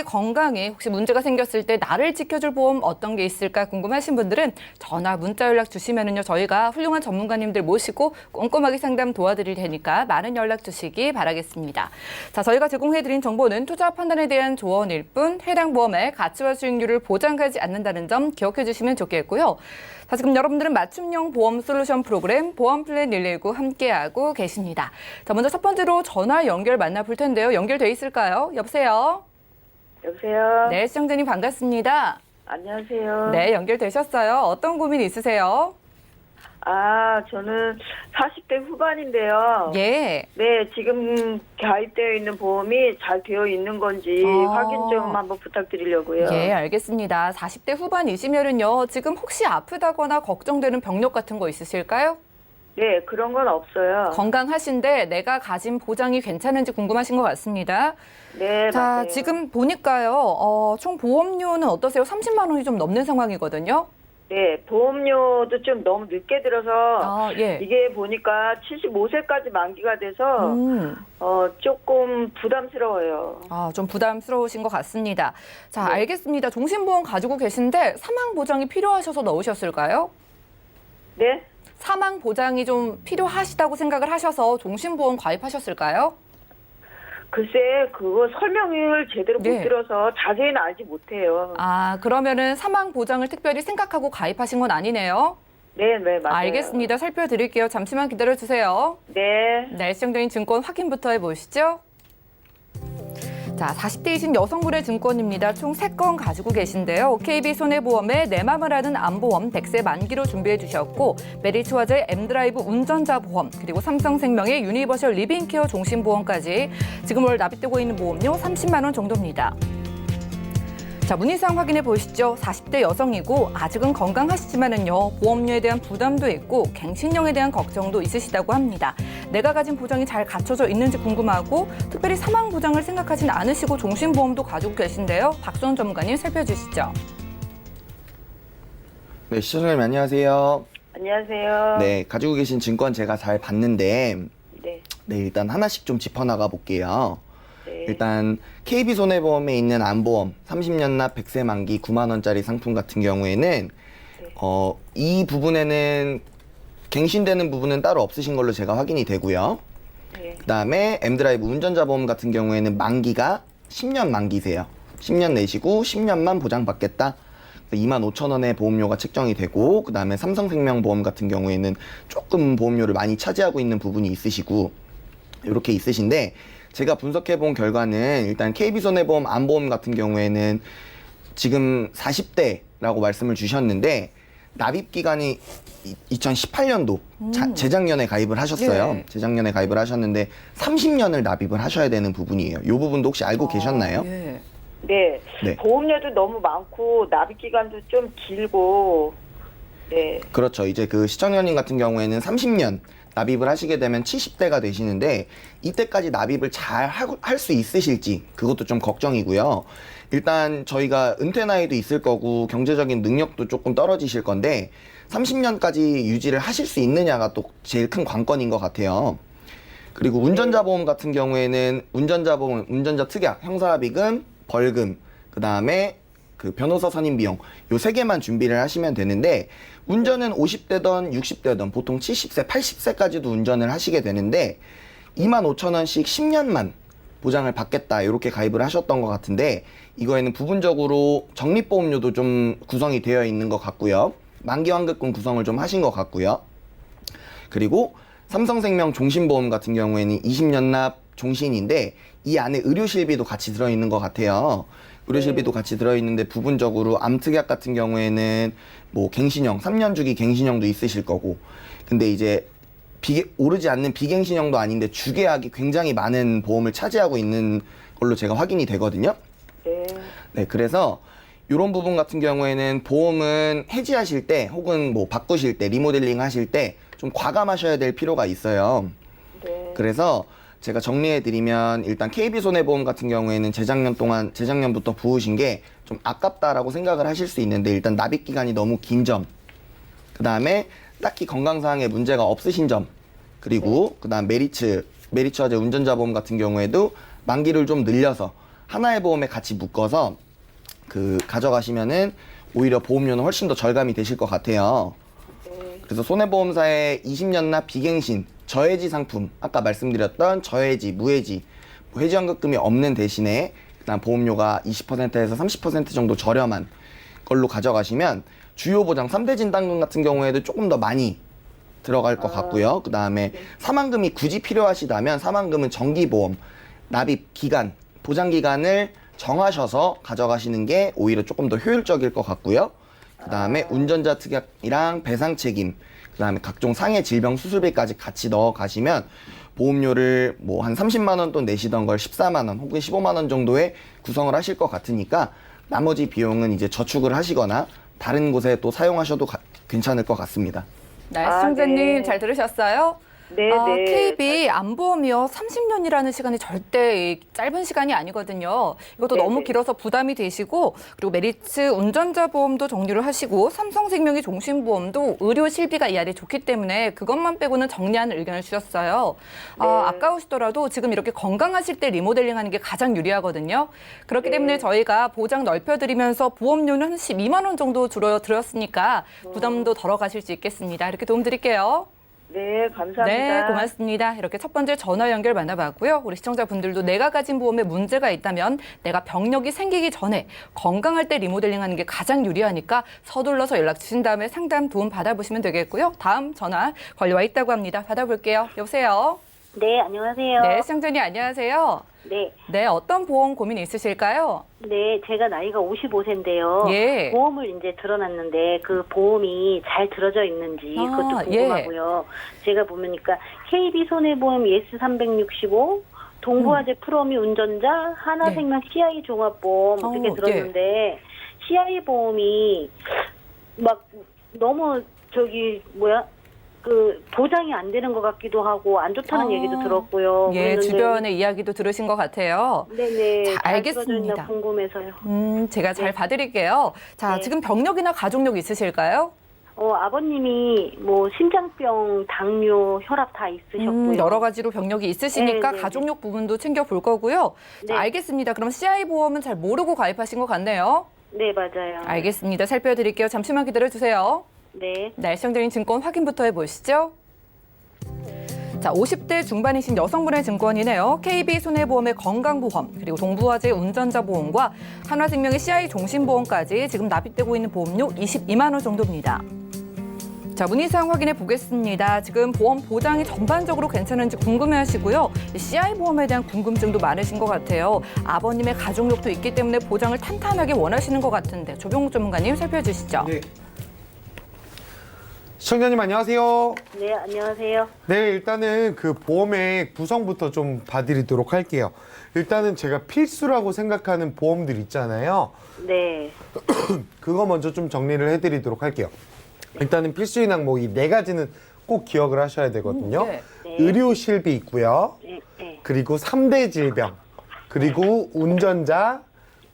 건강에 혹시 문제가 생겼을 때 나를 지켜줄 보험 어떤 게 있을까 궁금하신 분들은 전화, 문자 연락 주시면은요. 저희가 훌륭한 전문가님들 모시고 꼼꼼하게 상담 도와드릴 테니까 많은 연락 주시기 바라겠습니다. 자, 저희가 제공해드린 정보는 투자 판단에 대한 조언일 뿐 해당 보험의 가치와 수익률을 보장하지 않는다는 점 기억해 주시면 좋겠고요. 자, 지금 여러분들은 맞춤형 보험 솔루션 프로그램 보험 플랜 119 함께하고 계십니다. 자, 먼저 첫 번째로 전화 연결 만나볼 텐데요. 연결돼 있을까요? 여보세요? 여보세요? 네, 시청자님 반갑습니다. 안녕하세요. 네, 연결되셨어요. 어떤 고민 있으세요? 저는 40대 후반인데요. 예. 네, 지금 가입되어 있는 보험이 잘 되어 있는 건지 확인 좀 한번 부탁드리려고요. 예, 알겠습니다. 40대 후반이시면은요, 지금 혹시 아프다거나 걱정되는 병력 같은 거 있으실까요? 네, 그런 건 없어요. 건강하신데 내가 가진 보장이 괜찮은지 궁금하신 것 같습니다. 네, 자, 맞아요. 지금 보니까요, 총 보험료는 어떠세요? 30만 원이 좀 넘는 상황이거든요. 네, 보험료도 좀 너무 늦게 들어서 예. 이게 보니까 75세까지 만기가 돼서 조금 부담스러워요. 좀 부담스러우신 것 같습니다. 자, 네. 알겠습니다. 종신보험 가지고 계신데 사망 보장이 필요하셔서 넣으셨을까요? 네? 사망 보장이 좀 필요하시다고 생각을 하셔서 종신보험 가입하셨을까요? 글쎄, 그거 설명을 제대로 못 네. 들어서 자세히는 알지 못해요. 그러면은 사망 보장을 특별히 생각하고 가입하신 건 아니네요. 네, 맞아요. 알겠습니다. 살펴드릴게요. 잠시만 기다려주세요. 네. 네, 시청자님 증권 확인부터 해보시죠. 자, 40대이신 여성분의 증권입니다. 총 3건 가지고 계신데요. KB손해보험의 내 맘을 아는 암보험 100세 만기로 준비해 주셨고 메리츠화재 M드라이브 운전자 보험 그리고 삼성생명의 유니버셜 리빙케어 종신보험까지 지금 월 납입되고 있는 보험료 30만 원 정도입니다. 자, 문의사항 확인해 보시죠. 40대 여성이고 아직은 건강하시지만은요. 보험료에 대한 부담도 있고 갱신령에 대한 걱정도 있으시다고 합니다. 내가 가진 보장이 잘 갖춰져 있는지 궁금하고 특별히 사망 보장을 생각하진 않으시고 종신보험도 가지고 계신데요. 박수원 전문가님 살펴주시죠. 네, 시청자님 안녕하세요. 안녕하세요. 네, 가지고 계신 증권 제가 잘 봤는데 네. 네, 일단 하나씩 좀 짚어나가 볼게요. 네. 일단 KB손해보험에 있는 암보험 30년 납 100세 만기 9만 원짜리 상품 같은 경우에는 이 부분에는 갱신되는 부분은 따로 없으신 걸로 제가 확인이 되고요. 네. 그다음에 M드라이브 운전자 보험 같은 경우에는 만기가 10년 만기세요. 10년 내시고 10년만 보장받겠다. 25,000원의 보험료가 책정이 되고 그다음에 삼성생명 보험 같은 경우에는 조금 보험료를 많이 차지하고 있는 부분이 있으시고 이렇게 있으신데 제가 분석해 본 결과는 일단 KB손해보험 암보험 같은 경우에는 지금 40대라고 말씀을 주셨는데 납입 기간이 2018년도 재작년에 가입을 하셨어요. 예. 재작년에 가입을 하셨는데 30년을 납입을 하셔야 되는 부분이에요. 이 부분도 혹시 알고 계셨나요? 예. 네. 네. 보험료도 너무 많고 납입 기간도 좀 길고. 네. 그렇죠. 이제 그 시청자님 같은 경우에는 30년 납입을 하시게 되면 70대가 되시는데 이때까지 납입을 잘 할 수 있으실지 그것도 좀 걱정이고요. 일단 저희가 은퇴 나이도 있을 거고 경제적인 능력도 조금 떨어지실 건데 30년까지 유지를 하실 수 있느냐가 또 제일 큰 관건인 것 같아요. 그리고 운전자 보험 같은 경우에는 운전자 보험, 운전자 특약, 형사합의금, 벌금, 그 다음에 그 변호사 선임 비용 요 3개만 준비를 하시면 되는데 운전은 50대든 60대든 보통 70세, 80세까지도 운전을 하시게 되는데 25,000원씩 10년만 보장을 받겠다 이렇게 가입을 하셨던 것 같은데 이거에는 부분적으로 적립보험료도 좀 구성이 되어 있는 것 같고요. 만기환급금 구성을 좀 하신 것 같고요. 그리고 삼성생명 종신보험 같은 경우에는 20년 납 종신인데 이 안에 의료실비도 같이 들어있는 것 같아요. 의료실비도 같이 들어있는데 부분적으로 암특약 같은 경우에는 뭐 갱신형, 3년 주기 갱신형도 있으실 거고, 근데 이제 오르지 않는 비갱신형도 아닌데 주계약이 굉장히 많은 보험을 차지하고 있는 걸로 제가 확인이 되거든요. 네. 네, 그래서 이런 부분 같은 경우에는 보험은 해지하실 때 혹은 뭐 바꾸실 때, 리모델링 하실 때 좀 과감하셔야 될 필요가 있어요. 네. 그래서 제가 정리해드리면 일단 KB손해보험 같은 경우에는 재작년부터 부으신 게 좀 아깝다라고 생각을 하실 수 있는데, 일단 납입 기간이 너무 긴 점, 그 다음에 딱히 건강사항에 문제가 없으신 점, 그리고 그 다음 메리츠화재 운전자보험 같은 경우에도 만기를 좀 늘려서 하나의 보험에 같이 묶어서 가져가시면은 오히려 보험료는 훨씬 더 절감이 되실 것 같아요. 그래서 손해보험사의 20년나 비갱신, 저해지 상품, 아까 말씀드렸던 저해지, 무해지, 뭐 해지환급금이 없는 대신에 그다음 보험료가 20%에서 30% 정도 저렴한 걸로 가져가시면 주요 보장 3대 진단금 같은 경우에도 조금 더 많이 들어갈 것 같고요. 그 다음에 사망금이 굳이 필요하시다면 사망금은 정기보험, 납입 기간, 보장 기간을 정하셔서 가져가시는 게 오히려 조금 더 효율적일 것 같고요. 그 다음에 운전자 특약이랑 배상 책임, 그 다음에 각종 상해 질병 수술비까지 같이 넣어 가시면 보험료를 뭐 한 30만 원 돈 내시던 걸 14만 원 혹은 15만 원 정도에 구성을 하실 것 같으니까 나머지 비용은 이제 저축을 하시거나 다른 곳에 또 사용하셔도 괜찮을 것 같습니다. 네, 시청자님 네. 잘 들으셨어요? 네, 네. KB 암보험이요. 30년이라는 시간이 절대 짧은 시간이 아니거든요. 이것도 네, 너무 네. 길어서 부담이 되시고, 그리고 메리츠 운전자 보험도 정리를 하시고, 삼성생명의 종신보험도 의료 실비가 이 아래 좋기 때문에 그것만 빼고는 정리하는 의견을 주셨어요. 네. 아까우시더라도 지금 이렇게 건강하실 때 리모델링 하는 게 가장 유리하거든요. 그렇기 네. 때문에 저희가 보장 넓혀드리면서 보험료는 한 12만 원 정도 줄여드렸으니까 부담도 덜어가실 수 있겠습니다. 이렇게 도움 드릴게요. 네, 감사합니다. 네, 고맙습니다. 이렇게 첫 번째 전화 연결 만나봤고요. 우리 시청자분들도 내가 가진 보험에 문제가 있다면 내가 병력이 생기기 전에 건강할 때 리모델링하는 게 가장 유리하니까 서둘러서 연락 주신 다음에 상담 도움 받아보시면 되겠고요. 다음 전화 걸려와 있다고 합니다. 받아볼게요. 여보세요? 네, 안녕하세요. 네, 시청자님 안녕하세요. 네, 네, 어떤 보험 고민이 있으실까요? 네, 제가 나이가 55세인데요. 예. 보험을 이제 들어놨는데 그 보험이 잘 들어져 있는지 그것도 예. 궁금하고요. 제가 보니까 KB 손해보험 예스 365, 동부화재 프로미 운전자, 하나생명 CI 종합보험 이렇게 들었는데 CI 보험이 막 너무 보장이 안 되는 것 같기도 하고 안 좋다는 얘기도 들었고요. 예, 그랬는데 주변의 이야기도 들으신 것 같아요. 네네. 자, 잘 알겠습니다. 들어줬나 궁금해서요. 제가 잘 봐드릴게요. 자, 네. 지금 병력이나 가족력 있으실까요? 아버님이 뭐 심장병, 당뇨, 혈압 다 있으셨고요. 여러 가지로 병력이 있으시니까 네, 네, 가족력 부분도 챙겨볼 거고요. 자, 네. 알겠습니다. 그럼 CI 보험은 잘 모르고 가입하신 것 같네요. 네, 맞아요. 알겠습니다. 살펴드릴게요. 잠시만 기다려주세요. 네. 날씨형적인 증권 확인부터 해보시죠. 자, 50대 중반이신 여성분의 증권이네요. KB손해보험의 건강보험, 그리고 동부화재 운전자보험과 한화생명의 CI 종신보험까지 지금 납입되고 있는 보험료 22만 원 정도입니다. 자, 문의사항 확인해 보겠습니다. 지금 보험 보장이 전반적으로 괜찮은지 궁금해하시고요. CI 보험에 대한 궁금증도 많으신 것 같아요. 아버님의 가족력도 있기 때문에 보장을 탄탄하게 원하시는 것 같은데 조병욱 전문가님 살펴주시죠. 네. 시청자님 안녕하세요. 네, 안녕하세요. 네, 일단은 그 보험의 구성부터 좀 봐드리도록 할게요. 일단은 제가 필수라고 생각하는 보험들 있잖아요. 네. 그거 먼저 좀 정리를 해드리도록 할게요. 일단은 필수인 항목 이 네 가지는 꼭 기억을 하셔야 되거든요. 네. 의료 실비 있고요. 네, 네. 그리고 3대 질병, 그리고 운전자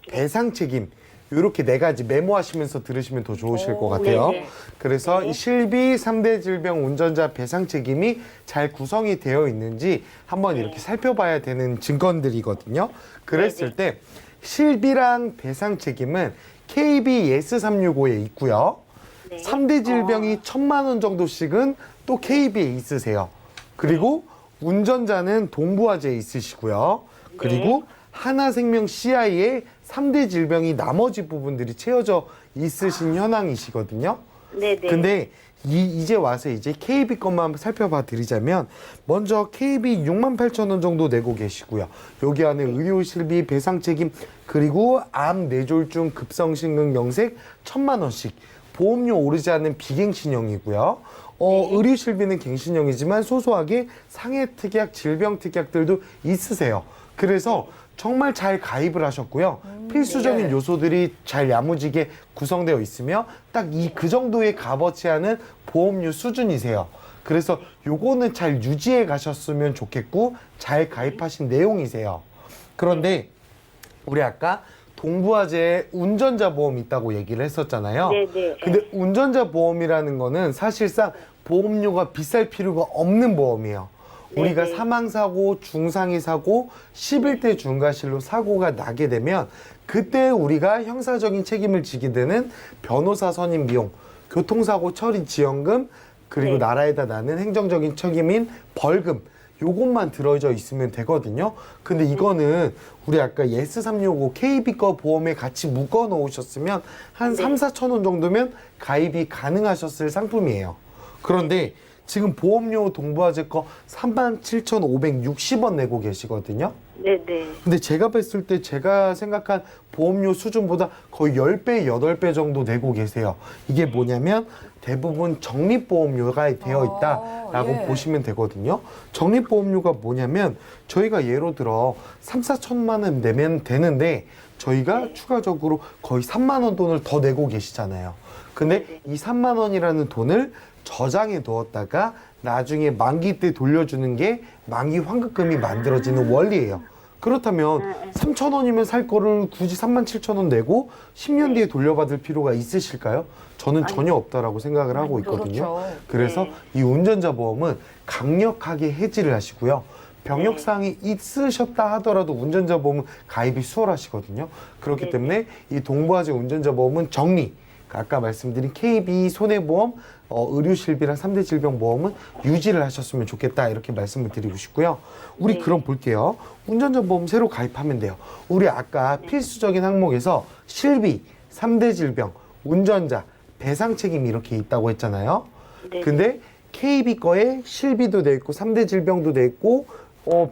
배상 책임. 이렇게 네 가지 메모하시면서 들으시면 더 좋으실 것 같아요. 네네. 그래서 이 실비, 3대 질병, 운전자 배상 책임이 잘 구성이 되어 있는지 한번 이렇게 살펴봐야 되는 증권들이거든요. 그랬을 때 실비랑 배상 책임은 KB 예스 365에 있고요. 네. 3대 질병이 1,000만 원 정도씩은 또 KB에 있으세요. 그리고 운전자는 동부화재에 있으시고요. 그리고 하나생명 CI에 3대 질병이 나머지 부분들이 채워져 있으신 현황이시거든요. 네, 네. 근데 이제 와서 이제 KB 것만 한번 살펴봐 드리자면 먼저 KB 68,000원 정도 내고 계시고요. 여기 안에 의료 실비, 배상 책임, 그리고 암, 뇌졸중, 급성심근 경색 1,000만 원씩. 보험료 오르지 않는 비갱신형이고요. 의료 실비는 갱신형이지만 소소하게 상해 특약, 질병 특약들도 있으세요. 그래서 정말 잘 가입을 하셨고요. 필수적인 요소들이 잘 야무지게 구성되어 있으며 딱 그 정도의 값어치하는 보험료 수준이세요. 그래서 요거는 잘 유지해 가셨으면 좋겠고 잘 가입하신 내용이세요. 그런데 우리 아까 동부화재 운전자 보험 있다고 얘기를 했었잖아요. 네네. 근데 운전자 보험이라는 거는 사실상 보험료가 비쌀 필요가 없는 보험이에요. 우리가 네네. 사망사고, 중상해 사고, 11대 중과실로 사고가 나게 되면 그때 우리가 형사적인 책임을 지게 되는 변호사 선임 비용, 교통사고 처리 지원금, 그리고 네. 나라에다 나는 행정적인 책임인 벌금, 요것만 들어져 있으면 되거든요. 근데 이거는 우리 아까 S365 KB 거 보험에 같이 묶어 놓으셨으면 한 3, 4천 원 정도면 가입이 가능하셨을 상품이에요. 그런데 지금 보험료 동부화재 거 37,560원 내고 계시거든요. 네네. 근데 제가 봤을 때 제가 생각한 보험료 수준보다 거의 10배, 8배 정도 내고 계세요. 이게 뭐냐면 대부분 적립보험료가 되어 있다라고 예. 보시면 되거든요. 적립보험료가 뭐냐면 저희가 예로 들어 3, 4천만 원 내면 되는데 저희가 추가적으로 거의 3만 원 돈을 더 내고 계시잖아요. 근데 이 3만 원이라는 돈을 저장해 두었다가 나중에 만기 때 돌려주는 게 만기 환급금이 만들어지는 원리예요. 그렇다면 3천 원이면 살 거를 굳이 37,000원 내고 10년 뒤에 돌려받을 필요가 있으실까요? 저는 전혀 없다라고 생각을 하고 있거든요. 그렇죠. 그래서 이 운전자 보험은 강력하게 해지를 하시고요. 병역사항이 있으셨다 하더라도 운전자 보험은 가입이 수월하시거든요. 그렇기 때문에 이 동부화재 운전자 보험은 정리, 아까 말씀드린 KB 손해보험, 의료실비랑 3대 질병보험은 유지를 하셨으면 좋겠다 이렇게 말씀을 드리고 싶고요. 우리 그럼 볼게요. 운전자 보험 새로 가입하면 돼요. 우리 아까 필수적인 항목에서 실비, 3대 질병, 운전자, 배상 책임이 이렇게 있다고 했잖아요. 네. 근데 KB 거에 실비도 돼 있고 3대 질병도 돼 있고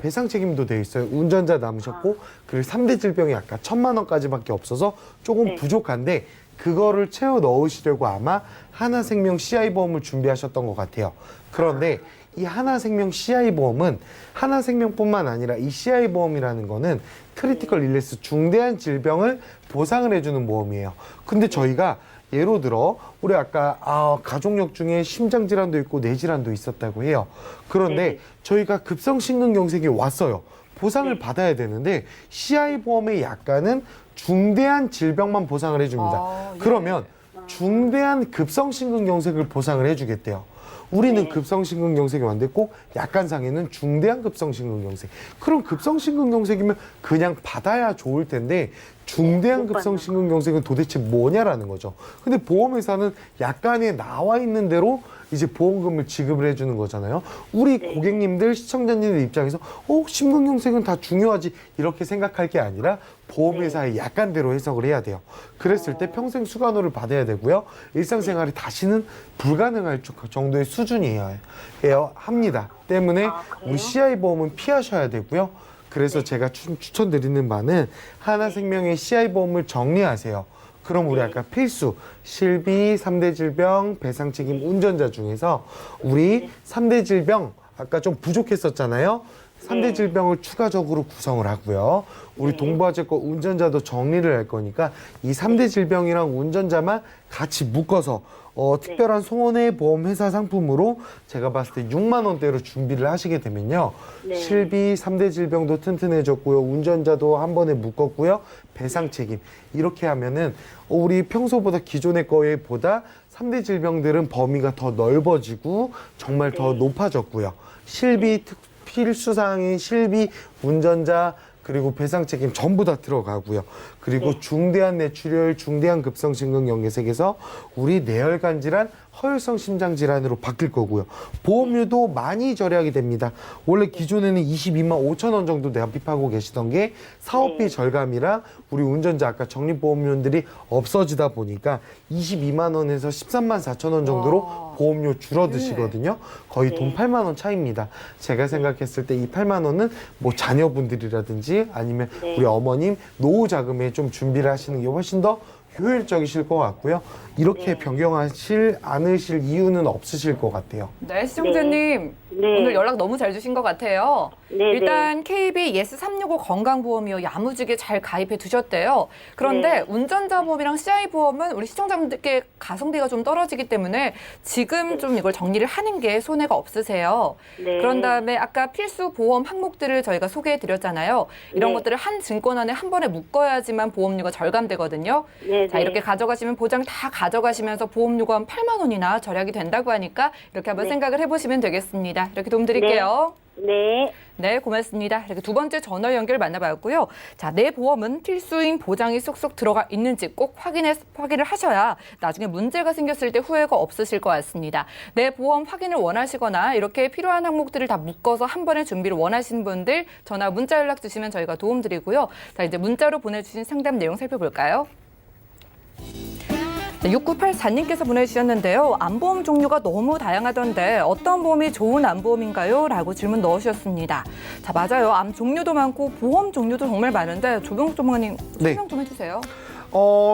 배상 책임도 돼 있어요. 운전자 남으셨고 그리고 3대 질병이 아까 1,000만 원까지밖에 없어서 조금 부족한데 그거를 채워 넣으시려고 아마 하나생명 CI보험을 준비하셨던 것 같아요. 그런데 이 하나생명 CI보험은 하나생명뿐만 아니라 이 CI보험이라는 거는 크리티컬 일리스 중대한 질병을 보상을 해주는 보험이에요. 근데 저희가 예로 들어 우리 아까 가족력 중에 심장질환도 있고 뇌질환도 있었다고 해요. 그런데 저희가 급성심근경색이 왔어요. 보상을 받아야 되는데 CI보험의 약관은 중대한 질병만 보상을 해줍니다. 그러면 중대한 급성심근경색을 보상을 해주겠대요. 우리는 급성심근경색이 왔는데 꼭 약관상에는 중대한 급성심근경색. 그럼 급성심근경색이면 그냥 받아야 좋을 텐데 중대한 급성심근경색은 도대체 뭐냐라는 거죠. 근데 보험회사는 약관에 나와 있는 대로 이제 보험금을 지급을 해주는 거잖아요. 우리 고객님들, 시청자님들 입장에서 심근경색은 다 중요하지 이렇게 생각할 게 아니라 보험회사의 약관대로 해석을 해야 돼요. 그랬을 때 평생 수간호를 받아야 되고요. 일상생활이 다시는 불가능할 정도의 수준이에요. 합니다. 때문에 우리 CI보험은 피하셔야 되고요. 그래서 제가 추천드리는 바는 하나생명의 CI보험을 정리하세요. 그럼 우리 아까 필수 실비, 3대 질병, 배상 책임 운전자 중에서 우리 3대 질병 아까 좀 부족했었잖아요. 3대 질병을 추가적으로 구성을 하고요. 우리 동부화재 거 운전자도 정리를 할 거니까 이 3대 질병이랑 운전자만 같이 묶어서 특별한 손해보험 회사 상품으로 제가 봤을 때 6만 원대로 준비를 하시게 되면요. 실비, 3대 질병도 튼튼해졌고요. 운전자도 한 번에 묶었고요. 배상 책임. 이렇게 하면은 우리 평소보다 기존의 거에 보다 3대 질병들은 범위가 더 넓어지고 정말 더 높아졌고요. 실비 필수사항인 실비, 운전자, 그리고 배상 책임 전부 다 들어가고요. 그리고 중대한 뇌출혈, 중대한 급성심근경색에서 우리 뇌혈관 질환, 허혈성 심장 질환으로 바뀔 거고요. 보험료도 많이 절약이 됩니다. 원래 기존에는 22만 5천 원 정도 납입하고 계시던 게 사업비 네. 절감이랑 우리 운전자 아까 적립보험료들이 없어지다 보니까 22만 원에서 13만 4천 원 정도로 와. 보험료 줄어드시거든요. 거의 돈 8만 원 차이입니다. 제가 생각했을 때 이 8만 원은 뭐 자녀분들이라든지 아니면 네. 우리 어머님 노후 자금에 좀 준비를 하시는 게 훨씬 더 효율적이실 것 같고요. 이렇게 네. 변경하실 않으실 이유는 없으실 것 같아요. 네, 시청자님. 네. 오늘 연락 너무 잘 주신 것 같아요. 네, 일단 KB 예스365 건강보험이요. 야무지게 잘 가입해 두셨대요. 그런데 네. 운전자 보험이랑 CI 보험은 우리 시청자분들께 가성비가 좀 떨어지기 때문에 지금 좀 이걸 정리를 하는 게 손해가 없으세요. 네. 그런 다음에 아까 필수 보험 항목들을 저희가 소개해 드렸잖아요. 이런 네. 것들을 한 증권안에 한 번에 묶어야지만 보험료가 절감되거든요. 네, 자, 네. 이렇게 가져가시면 보장 다 가져가시면서 보험료가 한 8만 원이나 절약이 된다고 하니까 이렇게 한번 네. 생각을 해보시면 되겠습니다. 이렇게 도움 드릴게요. 네. 네, 고맙습니다. 이렇게 두 번째 전화 연결 만나봤고요. 자, 내 보험은 필수인 보장이 쏙쏙 들어가 있는지 꼭 확인을 하셔야 나중에 문제가 생겼을 때 후회가 없으실 것 같습니다. 내 보험 확인을 원하시거나 이렇게 필요한 항목들을 다 묶어서 한 번에 준비를 원하시는 분들 전화 문자 연락 주시면 저희가 도움 드리고요. 자, 이제 문자로 보내주신 상담 내용 살펴볼까요? 6984님께서 보내주셨는데요. 암보험 종류가 너무 다양하던데 어떤 보험이 좋은 암보험인가요? 라고 질문 넣으셨습니다. 자, 맞아요. 암 종류도 많고 보험 종류도 정말 많은데 조병욱 전문가님 네. 설명 좀 해주세요.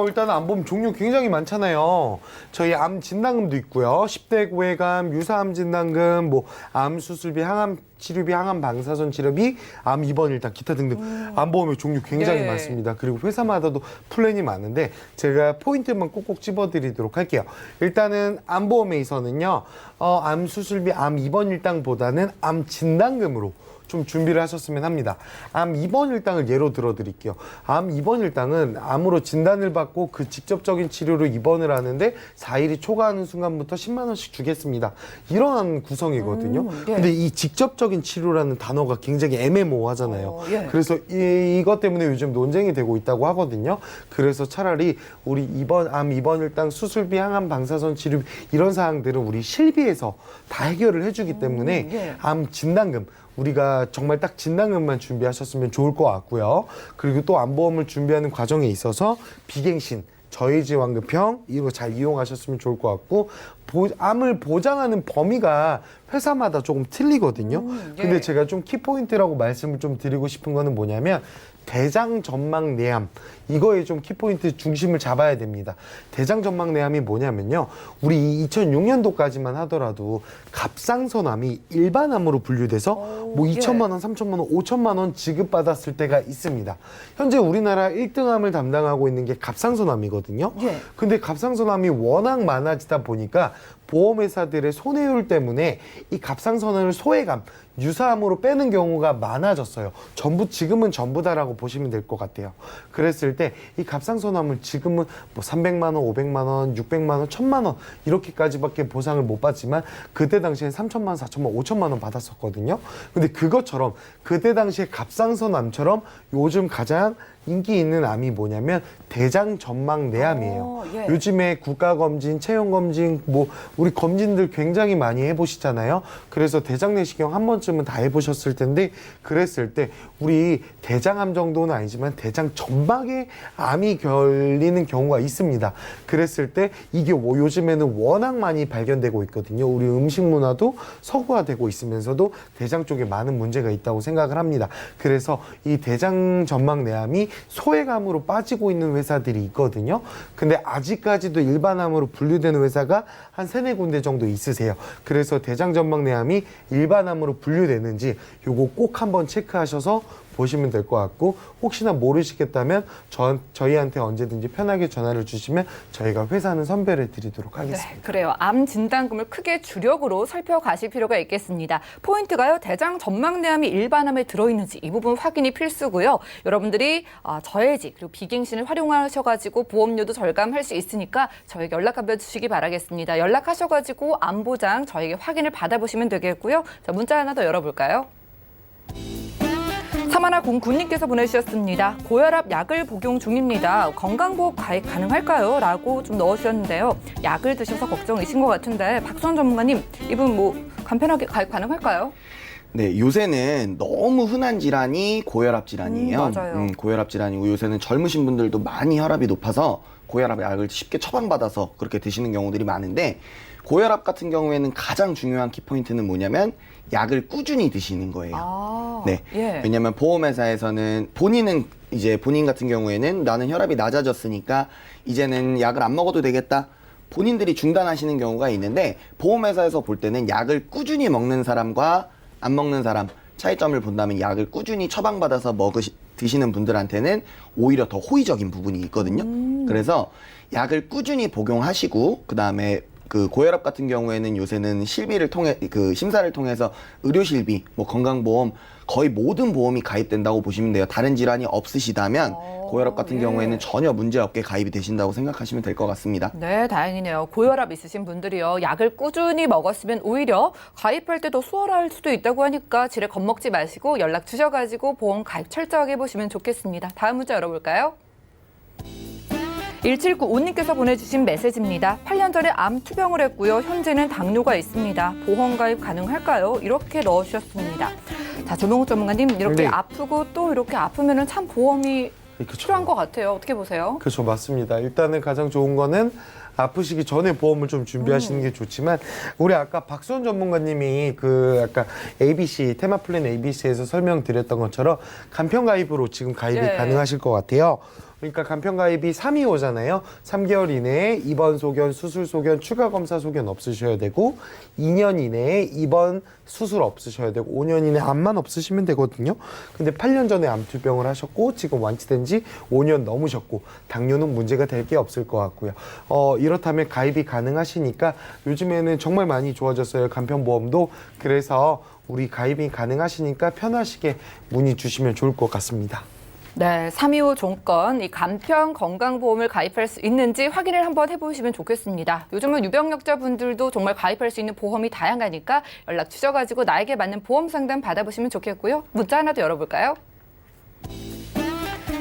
일단 암보험 종류 굉장히 많잖아요. 저희 암 진단금도 있고요. 10대 고해감, 유사암 진단금, 뭐 암 수술비, 항암 치료비, 항암 방사선 치료비, 암 입원 일단 기타 등등 암보험의 종류 굉장히 네. 많습니다. 그리고 회사마다도 플랜이 많은데 제가 포인트만 꼭꼭 집어드리도록 할게요. 일단은 암보험에서는요, 암 수술비, 암 입원 일당보다는 암 진단금으로 좀 준비를 하셨으면 합니다. 암 입원 일당을 예로 들어 드릴게요. 암 입원 일당은 암으로 진단을 받고 그 직접적인 치료로 입원을 하는데 4일이 초과하는 순간부터 10만 원씩 주겠습니다. 이런 구성이거든요. 예. 근데 이 직접적인 치료라는 단어가 굉장히 애매모호하잖아요. 예. 그래서 이것 때문에 요즘 논쟁이 되고 있다고 하거든요. 그래서 차라리 우리 암 입원 일당, 수술비, 항암 방사선 치료비 이런 사항들은 우리 실비에서 다 해결을 해주기 때문에 예. 암 진단금 우리가 정말 딱 진단금만 준비하셨으면 좋을 것 같고요. 그리고 또 암보험을 준비하는 과정에 있어서 비갱신, 저해지환급형 이거 잘 이용하셨으면 좋을 것 같고 암을 보장하는 범위가 회사마다 조금 틀리거든요. 예. 근데 제가 좀 키포인트라고 말씀을 좀 드리고 싶은 거는 뭐냐면 대장 전막 내암 이거에 좀 키포인트 중심을 잡아야 됩니다. 대장 전막 내암이 뭐냐면요. 우리 2006년도까지만 하더라도 갑상선암이 일반암으로 분류돼서 뭐 2천만 원, 3천만 원, 5천만 원 지급받았을 때가 있습니다. 현재 우리나라 1등암을 담당하고 있는 게 갑상선암이거든요. 예. 근데 갑상선암이 워낙 많아지다 보니까 보험회사들의 손해율 때문에 이 갑상선을 소외감, 유사암으로 빼는 경우가 많아졌어요. 지금은 전부다라고 보시면 될 것 같아요. 그랬을 때 이 갑상선암을 지금은 뭐 300만 원, 500만 원, 600만 원, 1000만 원 이렇게까지밖에 보상을 못 받지만 그때 당시엔 3천만 원, 4천만 원, 5천만 원 받았었거든요. 근데 그것처럼 그때 당시에 갑상선암처럼 요즘 가장 인기 있는 암이 뭐냐면 대장 전막 내암이에요. 예. 요즘에 국가검진, 체형검진, 뭐 우리 검진들 굉장히 많이 해보시잖아요. 그래서 대장 내시경 한 번쯤은 다 해보셨을 텐데 그랬을 때 우리 대장암 정도는 아니지만 대장 전막에 암이 걸리는 경우가 있습니다. 그랬을 때 이게 요즘에는 워낙 많이 발견되고 있거든요. 우리 음식 문화도 서구화되고 있으면서도 대장 쪽에 많은 문제가 있다고 생각을 합니다. 그래서 이 대장 전막 내암이 소외감으로 빠지고 있는 회사들이 있거든요. 근데 아직까지도 일반암으로 분류되는 회사가 한 3-4군데 정도 있으세요. 그래서 대장 전막 내암이 일반암으로 분류되는지 요거 꼭 한번 체크하셔서 보시면 될 것 같고 혹시나 모르시겠다면 저희한테 언제든지 편하게 전화를 주시면 저희가 회사는 선별해 드리도록 하겠습니다. 네, 그래요. 암 진단금을 크게 주력으로 살펴가실 필요가 있겠습니다. 포인트가요. 대장 전막내암이 일반암에 들어있는지 이 부분 확인이 필수고요. 여러분들이 저해지 그리고 비갱신을 활용하셔가지고 보험료도 절감할 수 있으니까 저에게 연락 한번 주시기 바라겠습니다. 연락하셔가지고 암 보장 저에게 확인을 받아보시면 되겠고요. 자, 문자 하나 더 열어볼까요? 3109님께서 보내주셨습니다. 고혈압 약을 복용 중입니다. 건강보험 가입 가능할까요? 라고 좀 넣어주셨는데요. 약을 드셔서 걱정이신 것 같은데 박수원 전문가님, 이분 뭐 간편하게 가입 가능할까요? 네, 요새는 너무 흔한 질환이 고혈압 질환이에요. 맞아요. 고혈압 질환이고 요새는 젊으신 분들도 많이 혈압이 높아서 고혈압 약을 쉽게 처방받아서 그렇게 드시는 경우들이 많은데, 고혈압 같은 경우에는 가장 중요한 키포인트는 뭐냐면 약을 꾸준히 드시는 거예요. 네. 예. 왜냐면 보험회사에서는 본인 같은 경우에는 나는 혈압이 낮아졌으니까 이제는 약을 안 먹어도 되겠다, 본인들이 중단하시는 경우가 있는데, 보험회사에서 볼 때는 약을 꾸준히 먹는 사람과 안 먹는 사람 차이점을 본다면 약을 꾸준히 처방받아서 드시는 분들한테는 오히려 더 호의적인 부분이 있거든요. 그래서 약을 꾸준히 복용하시고, 그 다음에 그 고혈압 같은 경우에는 요새는 실비를 통해 심사를 통해서 의료실비, 뭐 건강보험, 거의 모든 보험이 가입된다고 보시면 돼요. 다른 질환이 없으시다면 고혈압 같은 경우에는 전혀 문제 없게 가입이 되신다고 생각하시면 될 것 같습니다. 네, 다행이네요. 고혈압 있으신 분들이요, 약을 꾸준히 먹었으면 오히려 가입할 때 더 수월할 수도 있다고 하니까 지레 겁먹지 마시고 연락 주셔가지고 보험 가입 철저하게 해보시면 좋겠습니다. 다음 문자 열어볼까요? 1795님께서 보내주신 메시지입니다. 8년 전에 암 투병을 했고요. 현재는 당뇨가 있습니다. 보험 가입 가능할까요? 이렇게 넣어주셨습니다. 자, 조명욱 전문가님, 이렇게 네. 아프고 또 이렇게 아프면은 참 보험이 그렇죠. 필요한 것 같아요. 어떻게 보세요? 그렇죠, 맞습니다. 일단은 가장 좋은 거는 아프시기 전에 보험을 좀 준비하시는 게 좋지만, 우리 아까 박수원 전문가님이 아까 ABC 테마플랜 ABC에서 설명드렸던 것처럼 간편 가입으로 지금 가입이 네. 가능하실 것 같아요. 그러니까 간편 가입이 325잖아요. 3개월 이내에 입원 소견, 수술 소견, 추가 검사 소견 없으셔야 되고, 2년 이내에 입원, 수술 없으셔야 되고, 5년 이내에 암만 없으시면 되거든요. 근데 8년 전에 암투병을 하셨고 지금 완치된 지 5년 넘으셨고 당뇨는 문제가 될 게 없을 것 같고요. 이렇다면 가입이 가능하시니까 요즘에는 정말 많이 좋아졌어요. 간편보험도. 그래서 우리 가입이 가능하시니까 편하시게 문의 주시면 좋을 것 같습니다. 네, 325 종건, 이 간편 건강보험을 가입할 수 있는지 확인을 한번 해보시면 좋겠습니다. 요즘은 유병력자분들도 정말 가입할 수 있는 보험이 다양하니까 연락 주셔가지고 나에게 맞는 보험 상담 받아보시면 좋겠고요. 문자 하나 더 열어볼까요?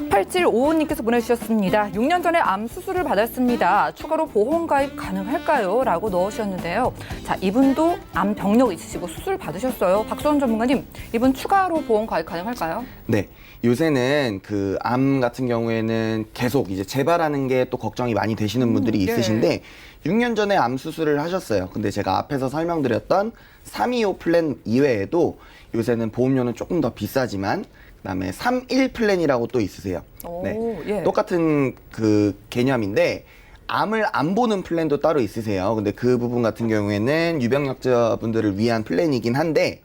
8755님께서 보내주셨습니다. 6년 전에 암 수술을 받았습니다. 추가로 보험 가입 가능할까요? 라고 넣으셨는데요. 자, 이분도 암 병력 있으시고 수술 받으셨어요. 박수원 전문가님, 이분 추가로 보험 가입 가능할까요? 네. 요새는 그 암 같은 경우에는 계속 이제 재발하는 게 또 걱정이 많이 되시는 분들이 있으신데, 6년 전에 암 수술을 하셨어요. 근데 제가 앞에서 설명드렸던 325 플랜 이외에도 요새는 보험료는 조금 더 비싸지만, 그다음에 31 플랜이라고 또 있으세요. 네. 예. 똑같은 그 개념인데 암을 안 보는 플랜도 따로 있으세요. 근데 그 부분 같은 경우에는 유병력자분들을 위한 플랜이긴 한데,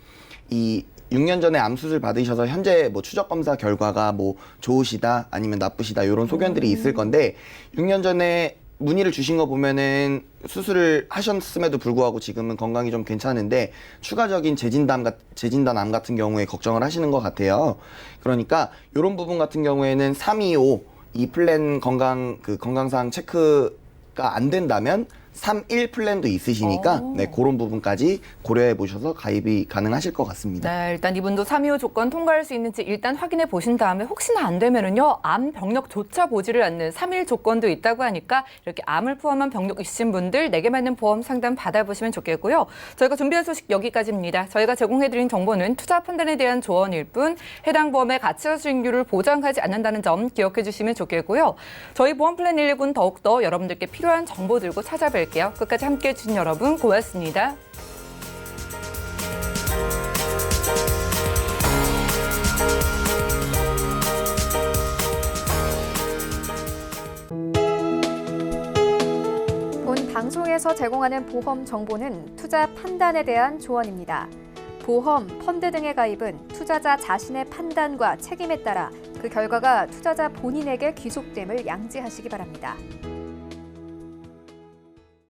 이 6년 전에 암 수술 받으셔서 현재 뭐 추적 검사 결과가 뭐 좋으시다 아니면 나쁘시다 이런 소견들이 있을 건데, 6년 전에 문의를 주신 거 보면은 수술을 하셨음에도 불구하고 지금은 건강이 좀 괜찮은데 추가적인 재진단 암 같은 경우에 걱정을 하시는 것 같아요. 그러니까 이런 부분 같은 경우에는 325 이 플랜 건강상 체크가 안 된다면 31 플랜도 있으시니까 네, 그런 부분까지 고려해 보셔서 가입이 가능하실 것 같습니다. 네, 일단 이분도 325 조건 통과할 수 있는지 일단 확인해 보신 다음에 혹시나 안 되면은요, 암 병력조차 보지를 않는 3일 조건도 있다고 하니까 이렇게 암을 포함한 병력 있으신 분들 내게 맞는 보험 상담 받아보시면 좋겠고요. 저희가 준비한 소식 여기까지입니다. 저희가 제공해드린 정보는 투자 판단에 대한 조언일 뿐 해당 보험의 가치와 수익률을 보장하지 않는다는 점 기억해 주시면 좋겠고요. 저희 보험 플랜 119는 더욱더 여러분들께 필요한 정보 들고 찾아뵐게요. 끝까지 함께해 주신 여러분 고맙습니다. 본 방송에서 제공하는 보험 정보는 투자 판단에 대한 조언입니다. 보험, 펀드 등의 가입은 투자자 자신의 판단과 책임에 따라 그 결과가 투자자 본인에게 귀속됨을 양지하시기 바랍니다.